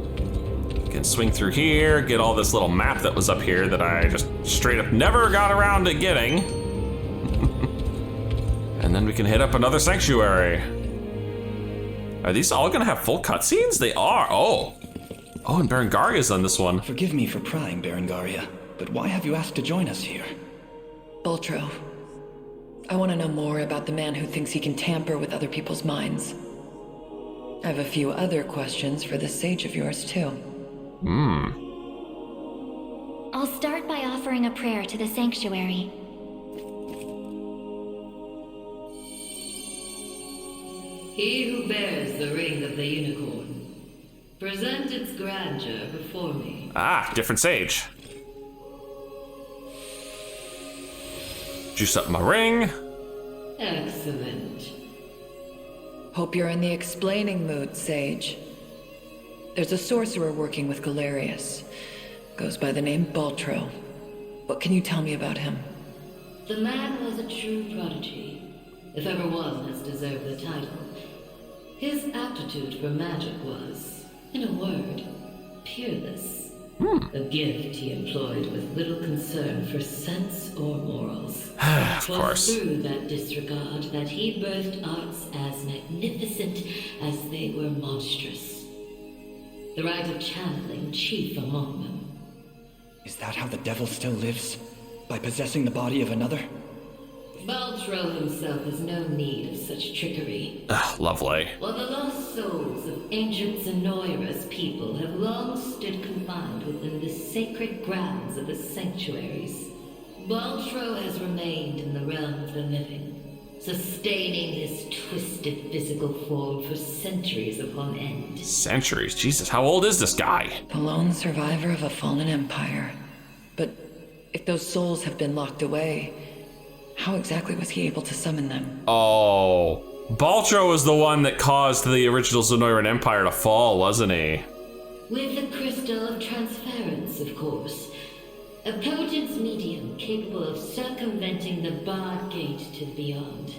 Can swing through here, get all this little map that was up here that I just straight up never got around to getting. And then we can hit up another sanctuary. Are these all gonna have full cutscenes? They are, oh. Oh, and Berengaria's on this one. Forgive me for prying, Berengaria, but why have you asked to join us here? Bultro, I want to know more about the man who thinks he can tamper with other people's minds. I have a few other questions for this sage of yours, too. I'll start by offering a prayer to the sanctuary. He who bears the ring of the unicorn, present its grandeur before me. Ah, different sage. Juice up my ring. Excellent. Hope you're in the explaining mood, Sage. There's a sorcerer working with Galerius. Goes by the name Baltro. What can you tell me about him? The man was a true prodigy, if ever one has deserved the title. His aptitude for magic was, in a word, peerless. A gift he employed with little concern for sense or morals. Of course. It was through that disregard that he birthed arts as magnificent as they were monstrous. The rite of channeling chief among them. Is that how the devil still lives? By possessing the body of another? Baltro himself has no need of such trickery. Lovely. While the lost souls of ancient Zenoira's people have long stood confined within the sacred grounds of the sanctuaries, Baltro has remained in the realm of the living, sustaining his twisted physical form for centuries upon end. Centuries? Jesus, how old is this guy? The lone survivor of a fallen empire. But if those souls have been locked away, how exactly was he able to summon them? Oh, Baltro was the one that caused the original Zenoiran Empire to fall, wasn't he? With the crystal of transference, of course. A potent medium capable of circumventing the barred gate to the beyond.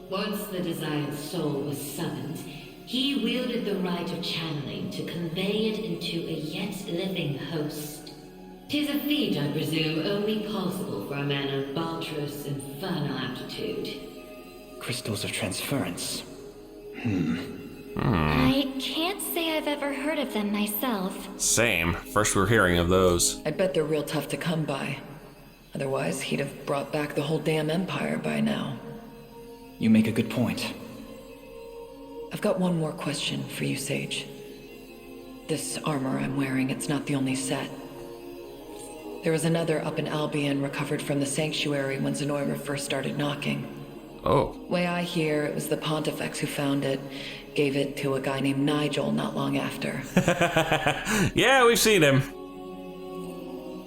Once the desired soul was summoned, he wielded the rite of channeling to convey it into a yet living host. 'Tis a feat, I presume, only possible for a man of Baltro's infernal aptitude. Crystals of transference. I can't say I've ever heard of them myself. Same. First we're hearing of those. I bet they're real tough to come by. Otherwise, he'd have brought back the whole damn empire by now. You make a good point. I've got one more question for you, Sage. This armor I'm wearing, it's not the only set. There was another up in Albion recovered from the sanctuary when Zenoira first started knocking. Oh. Way I hear, it was the Pontifex who found it, gave it to a guy named Nigel not long after. Yeah, we've seen him.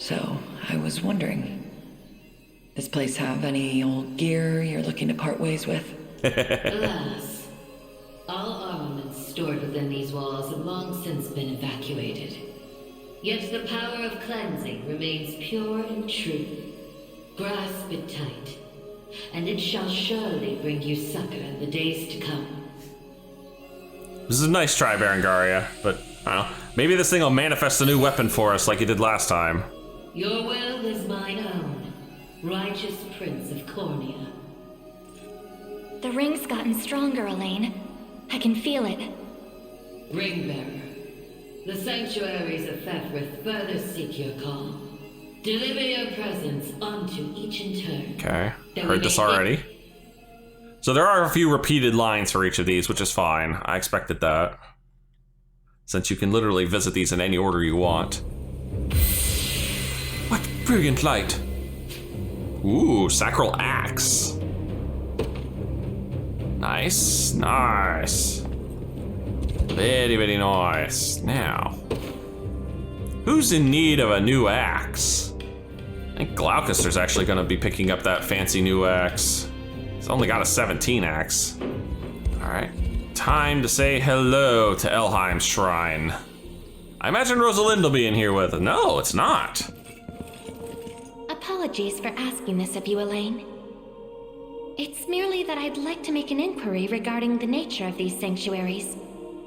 So, I was wondering, does place have any old gear you're looking to part ways with? Alas, all armaments stored within these walls have long since been evacuated. Yet the power of cleansing remains pure and true. Grasp it tight, and it shall surely bring you succor in the days to come. This is a nice try, Berengaria, but I don't know. Maybe this thing will manifest a new weapon for us like it did last time. Your will is mine own, righteous prince of Cornea. The ring's gotten stronger, Alain. I can feel it. Ringbearer, the sanctuaries of Fefrith further seek your call. Deliver your presence unto each in turn. Okay, That heard we this may already. So there are a few repeated lines for each of these, which is fine. I expected that. Since you can literally visit these in any order you want. What brilliant light! Ooh, Sacral Axe. Nice, nice. Very, very nice. Now, who's in need of a new axe? I think Glaucuster's actually gonna be picking up that fancy new axe. It's only got a 17 axe. All right, time to say hello to Elheim's shrine. I imagine Rosalind will be in here with us. No, it's not. Apologies for asking this of you, Alain. It's merely that I'd like to make an inquiry regarding the nature of these sanctuaries.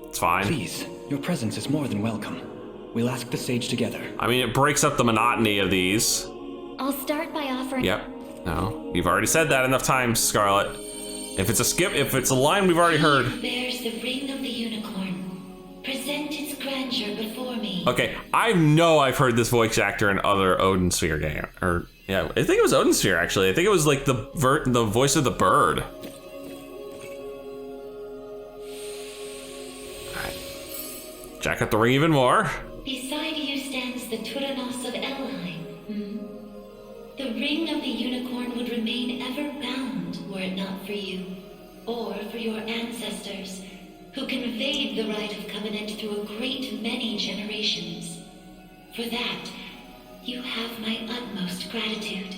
It's fine. Please, your presence is more than welcome. We'll ask the sage together. I mean, it breaks up the monotony of these. I'll start by offering... Yep. No, you've already said that enough times, Scarlet. If it's a skip, if it's a line we've already heard. He bears the ring of the unicorn. Present its grandeur before me. Okay, I know I've heard this voice actor in other Odin Sphere game. Or, yeah, I think it was Odin Sphere, actually. I think it was like the voice of the bird. Alright. Jack up the ring even more. Beside you stands the Turanos of Elheim. The ring of the unicorn would remain ever bound were it not for you. or for your ancestors, who conveyed the right of covenant through a great many generations. For that, you have my utmost gratitude.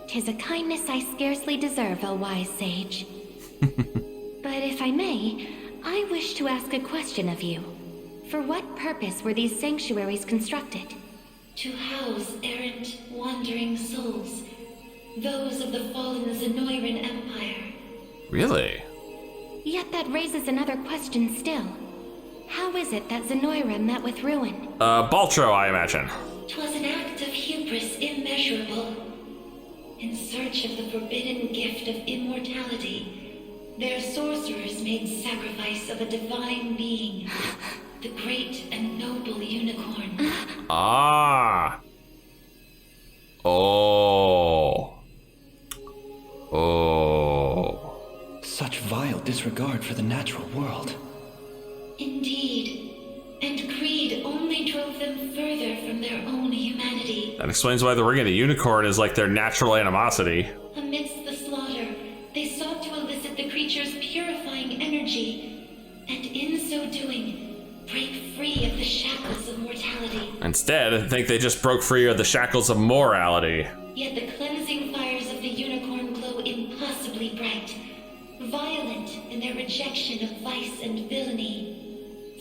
'Tis a kindness I scarcely deserve, O wise sage. But if I may, I wish to ask a question of you. For what purpose were these sanctuaries constructed? To house errant, wandering souls, those of the fallen Zenoiran Empire. Really? Yet that raises another question still. How is it that Zenoira met with ruin? Baltro, I imagine. 'Twas an act of hubris immeasurable. In search of the forbidden gift of immortality, their sorcerers made sacrifice of a divine being, the great and noble unicorn. Ah. Oh. Such vile disregard for the natural world. Indeed. And greed only drove them further from their own humanity. That explains why the Ring of the Unicorn is like their natural animosity. Amidst the slaughter, they sought to elicit the creature's purifying energy, and in so doing, break free of the shackles of mortality. Instead, I think they just broke free of the shackles of morality. Yet the cleansing fires of the unicorn glow impossibly bright, violent in their rejection of vice and villainy.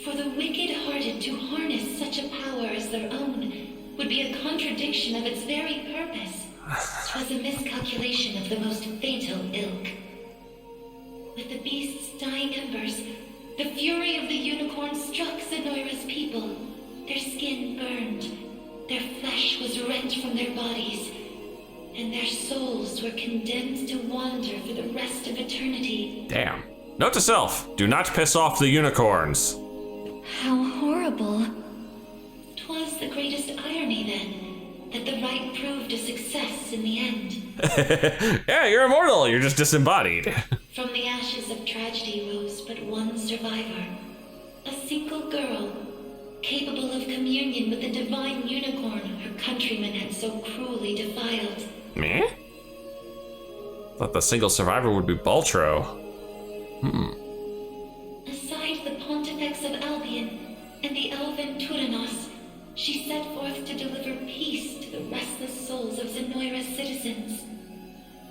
For the wicked-hearted to harness such a power as their own would be a contradiction of its very purpose. 'Twas a miscalculation of the most fatal ilk. With the beast's dying embers, the fury of the unicorn struck Zenoira's people. Their skin burned, their flesh was rent from their bodies, and their souls were condemned to wander for the rest of eternity. Damn. Note to self, do not piss off the unicorns. How horrible. 'Twas the greatest irony, then, that the right proved a success in the end. Yeah, you're immortal, you're just disembodied. From the ashes of tragedy rose but one survivor. A single girl, capable of communion with the divine unicorn her countrymen had so cruelly defiled. Me? Thought the single survivor would be Baltro. Aside the Pontifex of Albion and the elven Turanos, she set forth to deliver peace to the restless souls of Zenoira's citizens.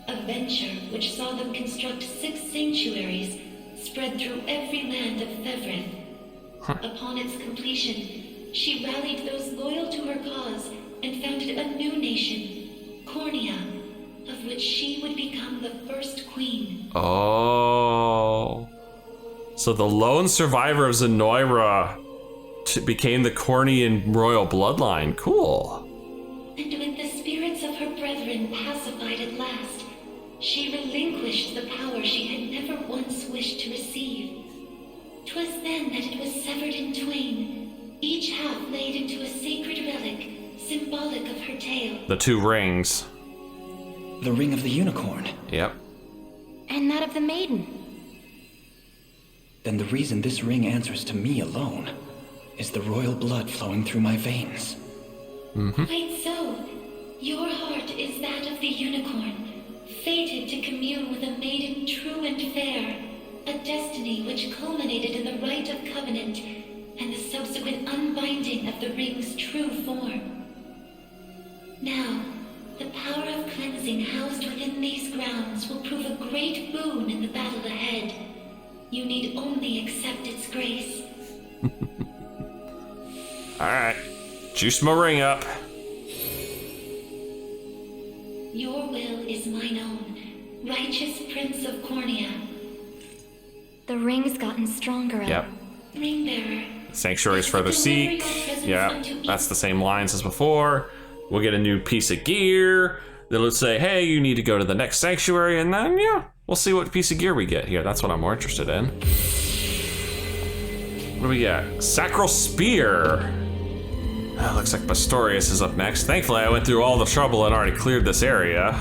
A venture which saw them construct 6 sanctuaries spread through every land of Fevrith. Upon its completion, she rallied those loyal to her cause and founded a new nation, Cornea, of which she would become the first queen. Oh. So the lone survivor of Zenoira became the Cornean royal bloodline. Cool. And with the spirits of her brethren pacified at last, she relinquished the power she had never once wished to receive. 'Twas then that it was severed in twain, each half laid into a sacred relic, symbolic of her tale. The 2 rings. The Ring of the Unicorn. Yep. And that of the maiden. Then the reason this ring answers to me alone is the royal blood flowing through my veins. Quite so. Your heart is that of the unicorn, fated to commune with a maiden true and fair, a destiny which culminated in the rite of covenant and the subsequent unbinding of the ring's true form. Now, the power of cleansing housed within these grounds will prove a great boon in the battle ahead. You need only accept its grace. Alright. Juice my ring up. Your will is mine own, righteous Prince of Cornea. The ring's gotten stronger. Yep. Ring-bearer. Sanctuaries further seek. Yeah, that's the same lines as before. We'll get a new piece of gear. They'll say, hey, you need to go to the next sanctuary, and then, yeah, we'll see what piece of gear we get here. That's what I'm more interested in. What do we got? Sacral Spear. Looks like Pastorius is up next. Thankfully, I went through all the trouble and already cleared this area.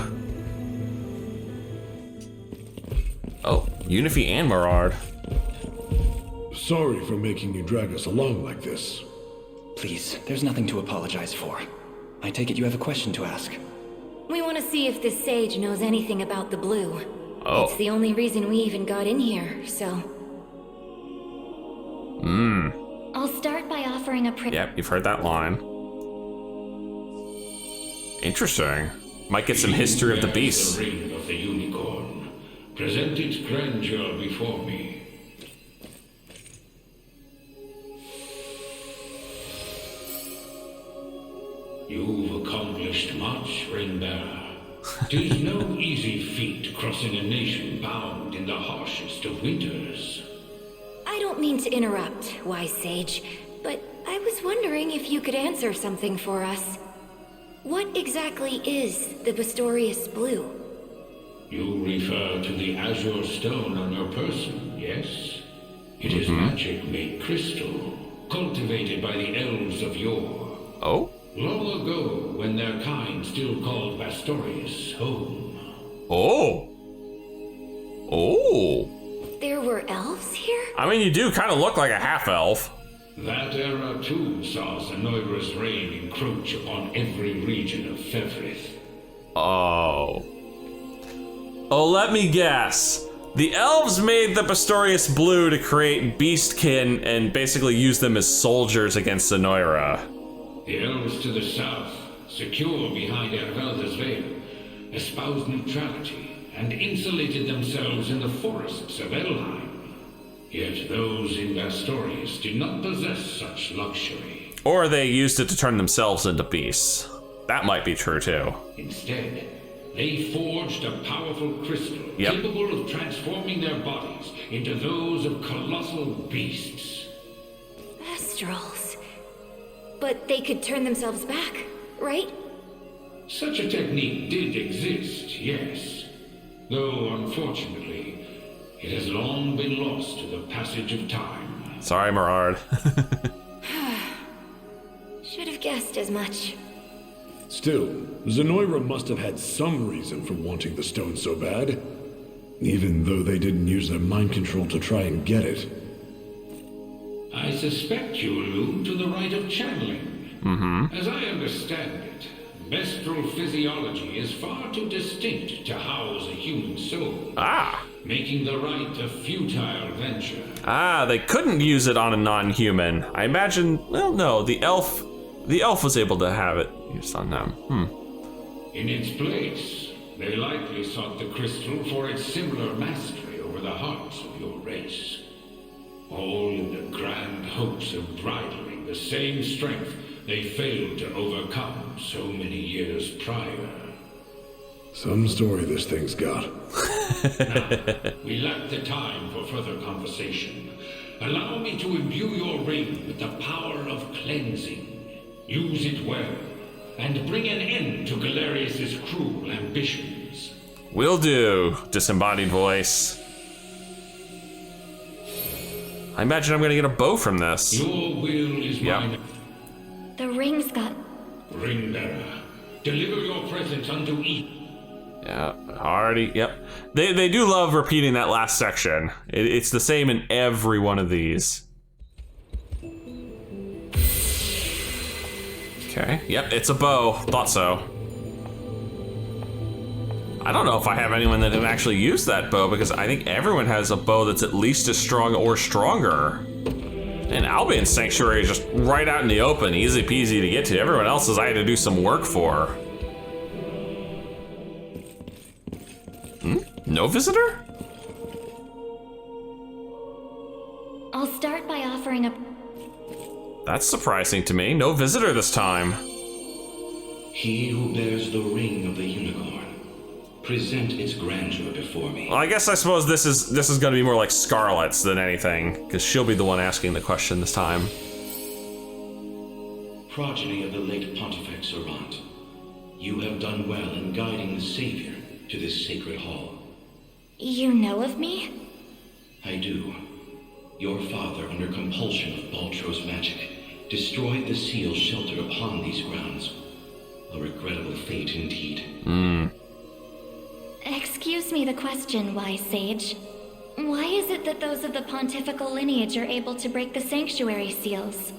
Oh, Unifi and Marard. Sorry for making you drag us along like this. Please, there's nothing to apologize for. I take it you have a question to ask. We want to see if this sage knows anything about the blue. Oh. It's the only reason we even got in here, so... I'll start by offering a Yep, you've heard that line. Interesting. Might get some history of the beast. The ring of the unicorn. Present its grandeur before me. You've accomplished much, Ringbearer. 'Tis no easy feat crossing a nation bound in the harshest of winters. I don't mean to interrupt, wise sage, but I was wondering if you could answer something for us. What exactly is the Pistorius Blue? You refer to the azure stone on your person, yes? It is magic made crystal, cultivated by the elves of yore. Oh? Long ago, when their kind still called Bastorius home. Oh. Oh. There were elves here? I mean, you do kind of look like a half-elf. That era too saw Zenoira's reign encroach upon every region of Fevris. Oh. Oh, let me guess. The elves made the Pistorius Blue to create beastkin and basically use them as soldiers against Zenoira. The elves to the south, secure behind Ervelda's veil, espoused neutrality and insulated themselves in the forests of Elheim. Yet those in Bastorius did not possess such luxury. Or they used it to turn themselves into beasts. That might be true too. Instead, they forged a powerful crystal capable of transforming their bodies into those of colossal beasts. Astrals. But they could turn themselves back, right? Such a technique did exist, yes. Though, unfortunately, it has long been lost to the passage of time. Sorry, Mirard. Should have guessed as much. Still, Zenoira must have had some reason for wanting the stone so bad. Even though they didn't use their mind control to try and get it. I suspect you allude to the rite of channeling. As I understand it, Mestral physiology is far too distinct to house a human soul. Making the rite a futile venture. They couldn't use it on a non-human. I imagine, well, no, the elf was able to have it used on them. In its place, they likely sought the crystal for its similar mastery over the hearts of your race. All in the grand hopes of bridling the same strength they failed to overcome so many years prior. Some story this thing's got. Now, we lack the time for further conversation. Allow me to imbue your ring with the power of cleansing. Use it well, and bring an end to Galerius' cruel ambitions. Will do, disembodied voice. I imagine I'm gonna get a bow from this. Your will is mine. The ring's got... Ringbearer, deliver your presence unto each. Yeah, already, yep. They do love repeating that last section. It's the same in every one of these. Okay, yep, it's a bow. Thought so. I don't know if I have anyone that can actually use that bow because I think everyone has a bow that's at least as strong or stronger. And Albion's Sanctuary is just right out in the open, easy peasy to get to. Everyone else's I had to do some work for. No visitor? I'll start by offering a... That's surprising to me. No visitor this time. He who bears the ring of the unicorn. Present its grandeur before me. Well, I suppose this is gonna be more like Scarlet's than anything, because she'll be the one asking the question this time. Progeny of the late Pontifex Errant, you have done well in guiding the Savior to this sacred hall. You know of me? I do. Your father, under compulsion of Baltro's magic, destroyed the seal sheltered upon these grounds. A regrettable fate indeed. Excuse me the question, wise sage. Why is it that those of the pontifical lineage are able to break the sanctuary seals?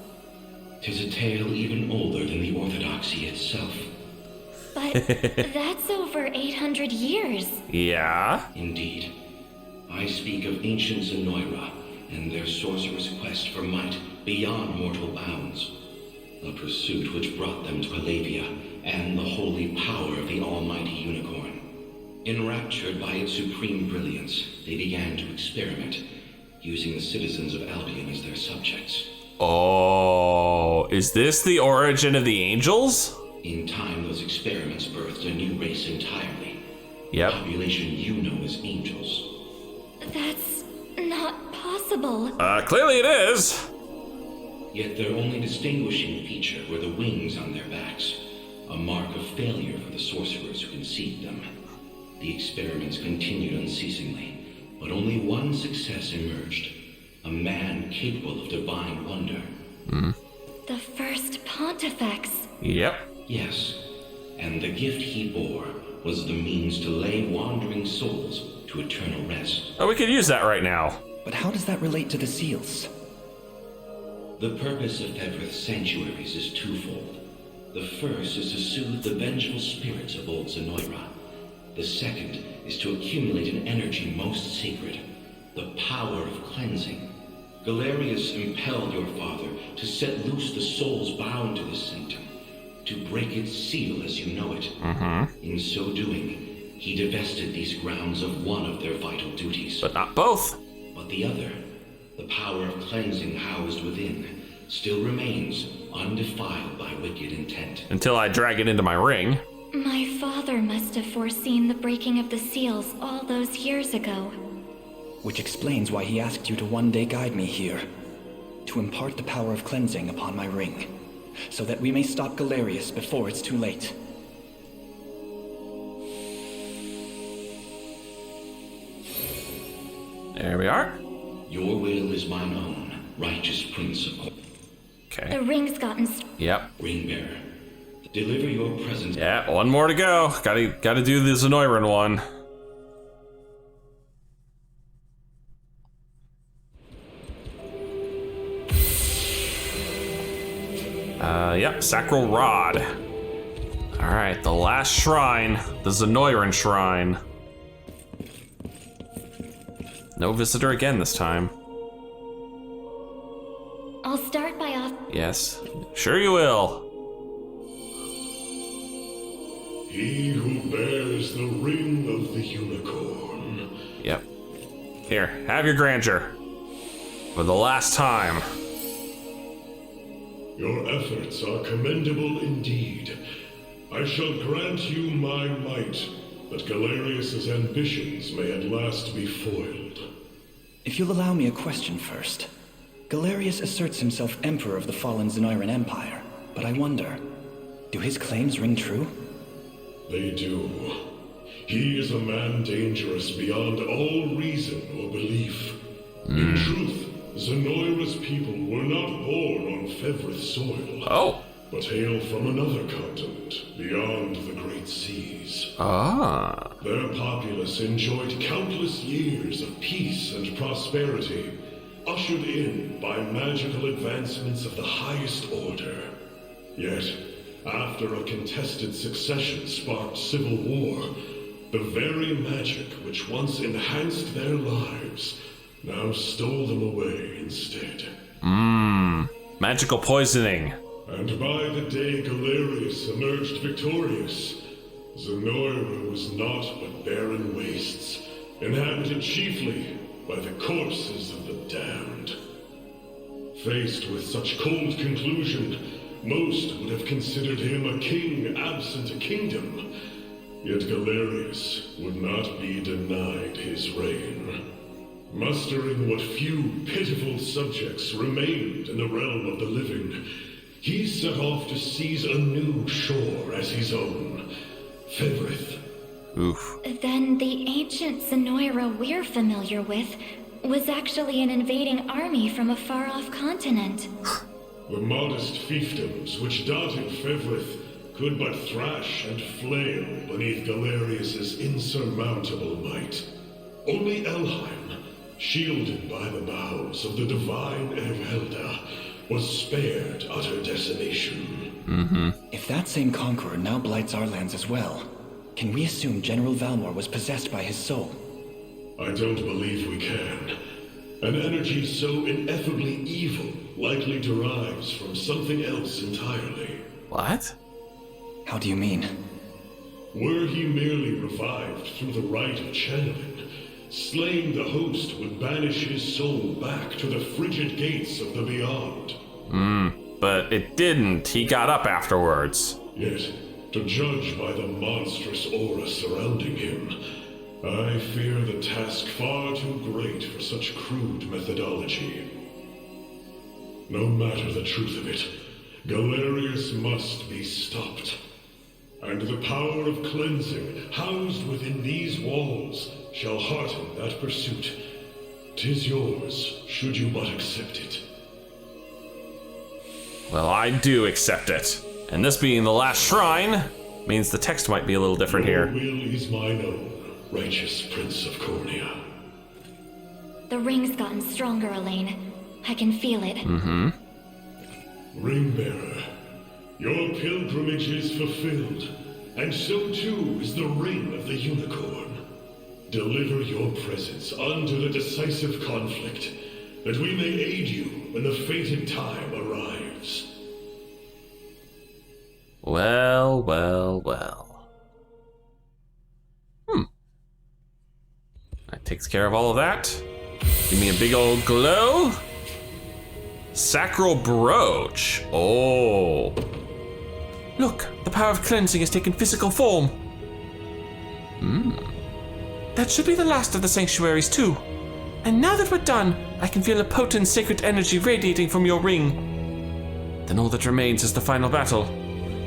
'Tis a tale even older than the orthodoxy itself. But that's over 800 years. Yeah? Indeed. I speak of ancient Zenoira and their sorcerer's quest for might beyond mortal bounds. A pursuit which brought them to Palavia and the holy power of the almighty unicorn. Enraptured by its supreme brilliance, they began to experiment, using the citizens of Albion as their subjects. Oh, is this the origin of the angels? In time, those experiments birthed a new race entirely. Yep. A population you know as angels. That's not possible. Clearly it is. Yet their only distinguishing feature were the wings on their backs, a mark of failure for the sorcerers who conceived them. The experiments continued unceasingly, but only one success emerged. A man capable of divine wonder. The first Pontifex. Yep. Yes, and the gift he bore was the means to lay wandering souls to eternal rest. Oh, we could use that right now. But how does that relate to the seals? The purpose of Fevroth's sanctuaries is twofold. The first is to soothe the vengeful spirits of old Zenoira. The second is to accumulate an energy most sacred, the power of cleansing. Galerius impelled your father to set loose the souls bound to this sanctum, to break its seal as you know it. In so doing, he divested these grounds of one of their vital duties. But not both. But the other, the power of cleansing housed within, still remains undefiled by wicked intent. Until I drag it into my ring. My father must have foreseen the breaking of the seals all those years ago. Which explains why he asked you to one day guide me here. To impart the power of cleansing upon my ring. So that we may stop Galerius before it's too late. There we are. Your will is mine own, righteous prince of... Okay. The ring's gotten... Yep. Ring bearer, deliver your presence... Yeah, one more to go. Gotta do the Zenoiran one. Yep, Sacral Rod. Alright, the last shrine, the Zenoiran Shrine. No visitor again this time. I'll start by off... Yes, sure you will. He who bears the ring of the unicorn. Yep. Here, have your grandeur. For the last time. Your efforts are commendable indeed. I shall grant you my might, that Galerius's ambitions may at last be foiled. If you'll allow me a question first. Galerius asserts himself Emperor of the fallen Zenoiran Empire, but I wonder, do his claims ring true? They do. He is a man dangerous beyond all reason or belief. In truth, Zenoira's people were not born on Fevroth's soil. Oh. But hail from another continent, beyond the great seas. Ah. Their populace enjoyed countless years of peace and prosperity, ushered in by magical advancements of the highest order. Yet, after a contested succession sparked civil war, the very magic which once enhanced their lives now stole them away instead. Magical poisoning. And by the day Galerius emerged victorious, Zenoira was naught but barren wastes, inhabited chiefly by the corpses of the damned. Faced with such cold conclusion, most would have considered him a king absent a kingdom. Yet Galerius would not be denied his reign. Mustering what few pitiful subjects remained in the realm of the living, he set off to seize a new shore as his own, Fevroth. Oof. Then the ancient Zenoira we're familiar with was actually an invading army from a far-off continent. The modest fiefdoms which dotted Fevroth could but thrash and flail beneath Galerius's insurmountable might. Only Elheim, shielded by the boughs of the divine Erhelda, was spared utter decimation. If If that same conqueror now blights our lands as well, can we assume General Valmor was possessed by his soul? I don't believe we can. An energy so ineffably evil likely derives from something else entirely. What? How do you mean? Were he merely revived through the rite of channeling, slaying the host would banish his soul back to the frigid gates of the beyond. But it didn't. He got up afterwards. Yet, to judge by the monstrous aura surrounding him, I fear the task far too great for such crude methodology. No matter the truth of it, Galerius must be stopped. And the power of cleansing housed within these walls shall hearten that pursuit. 'Tis yours, should you but accept it. Well, I do accept it. And this being the last shrine means the text might be a little different Your here. will is mine own, righteous Prince of Cornea. The ring's gotten stronger, Alain. I can feel it. Ringbearer, your pilgrimage is fulfilled, and so too is the ring of the unicorn. Deliver your presence unto the decisive conflict, that we may aid you when the fated time arrives. Well, well, well. That takes care of all of that. Give me a big old glow. Sacral brooch. Oh. Look, the power of cleansing has taken physical form. That should be the last of the sanctuaries too. And now that we're done, I can feel a potent sacred energy radiating from your ring. Then all that remains is the final battle.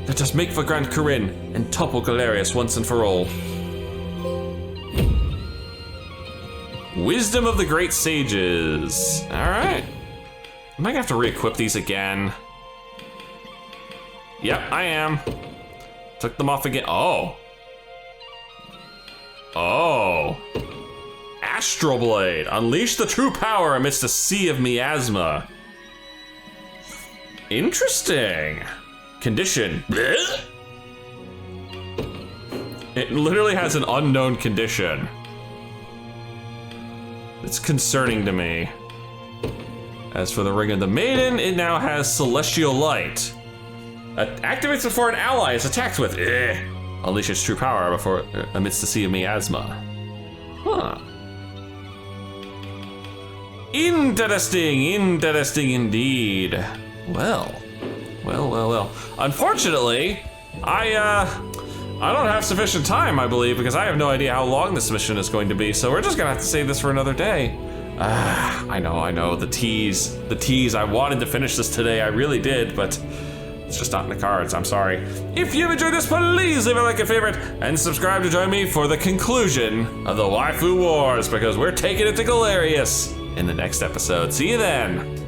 Let us make for Grand Corinne and topple Galerius once and for all. Wisdom of the Great Sages. All right. Am I gonna have to re-equip these again? Yep, I am. Took them off again. Oh. Oh. Astral Blade. Unleash the true power amidst a sea of miasma. Interesting. Condition. Blech? It literally has an unknown condition. It's concerning to me. As for the Ring of the Maiden, it now has Celestial Light. Activates before an ally is attacked with. Unleash its true power before amidst the sea of miasma. Huh. Interesting indeed. Well. Unfortunately, I don't have sufficient time, I believe, because I have no idea how long this mission is going to be, so we're just gonna have to save this for another day. I know, the tease. I wanted to finish this today, I really did, but it's just not in the cards, I'm sorry. If you've enjoyed this, please leave a like and favorite, and subscribe to join me for the conclusion of the Waifu Wars, because we're taking it to Galerius in the next episode. See you then.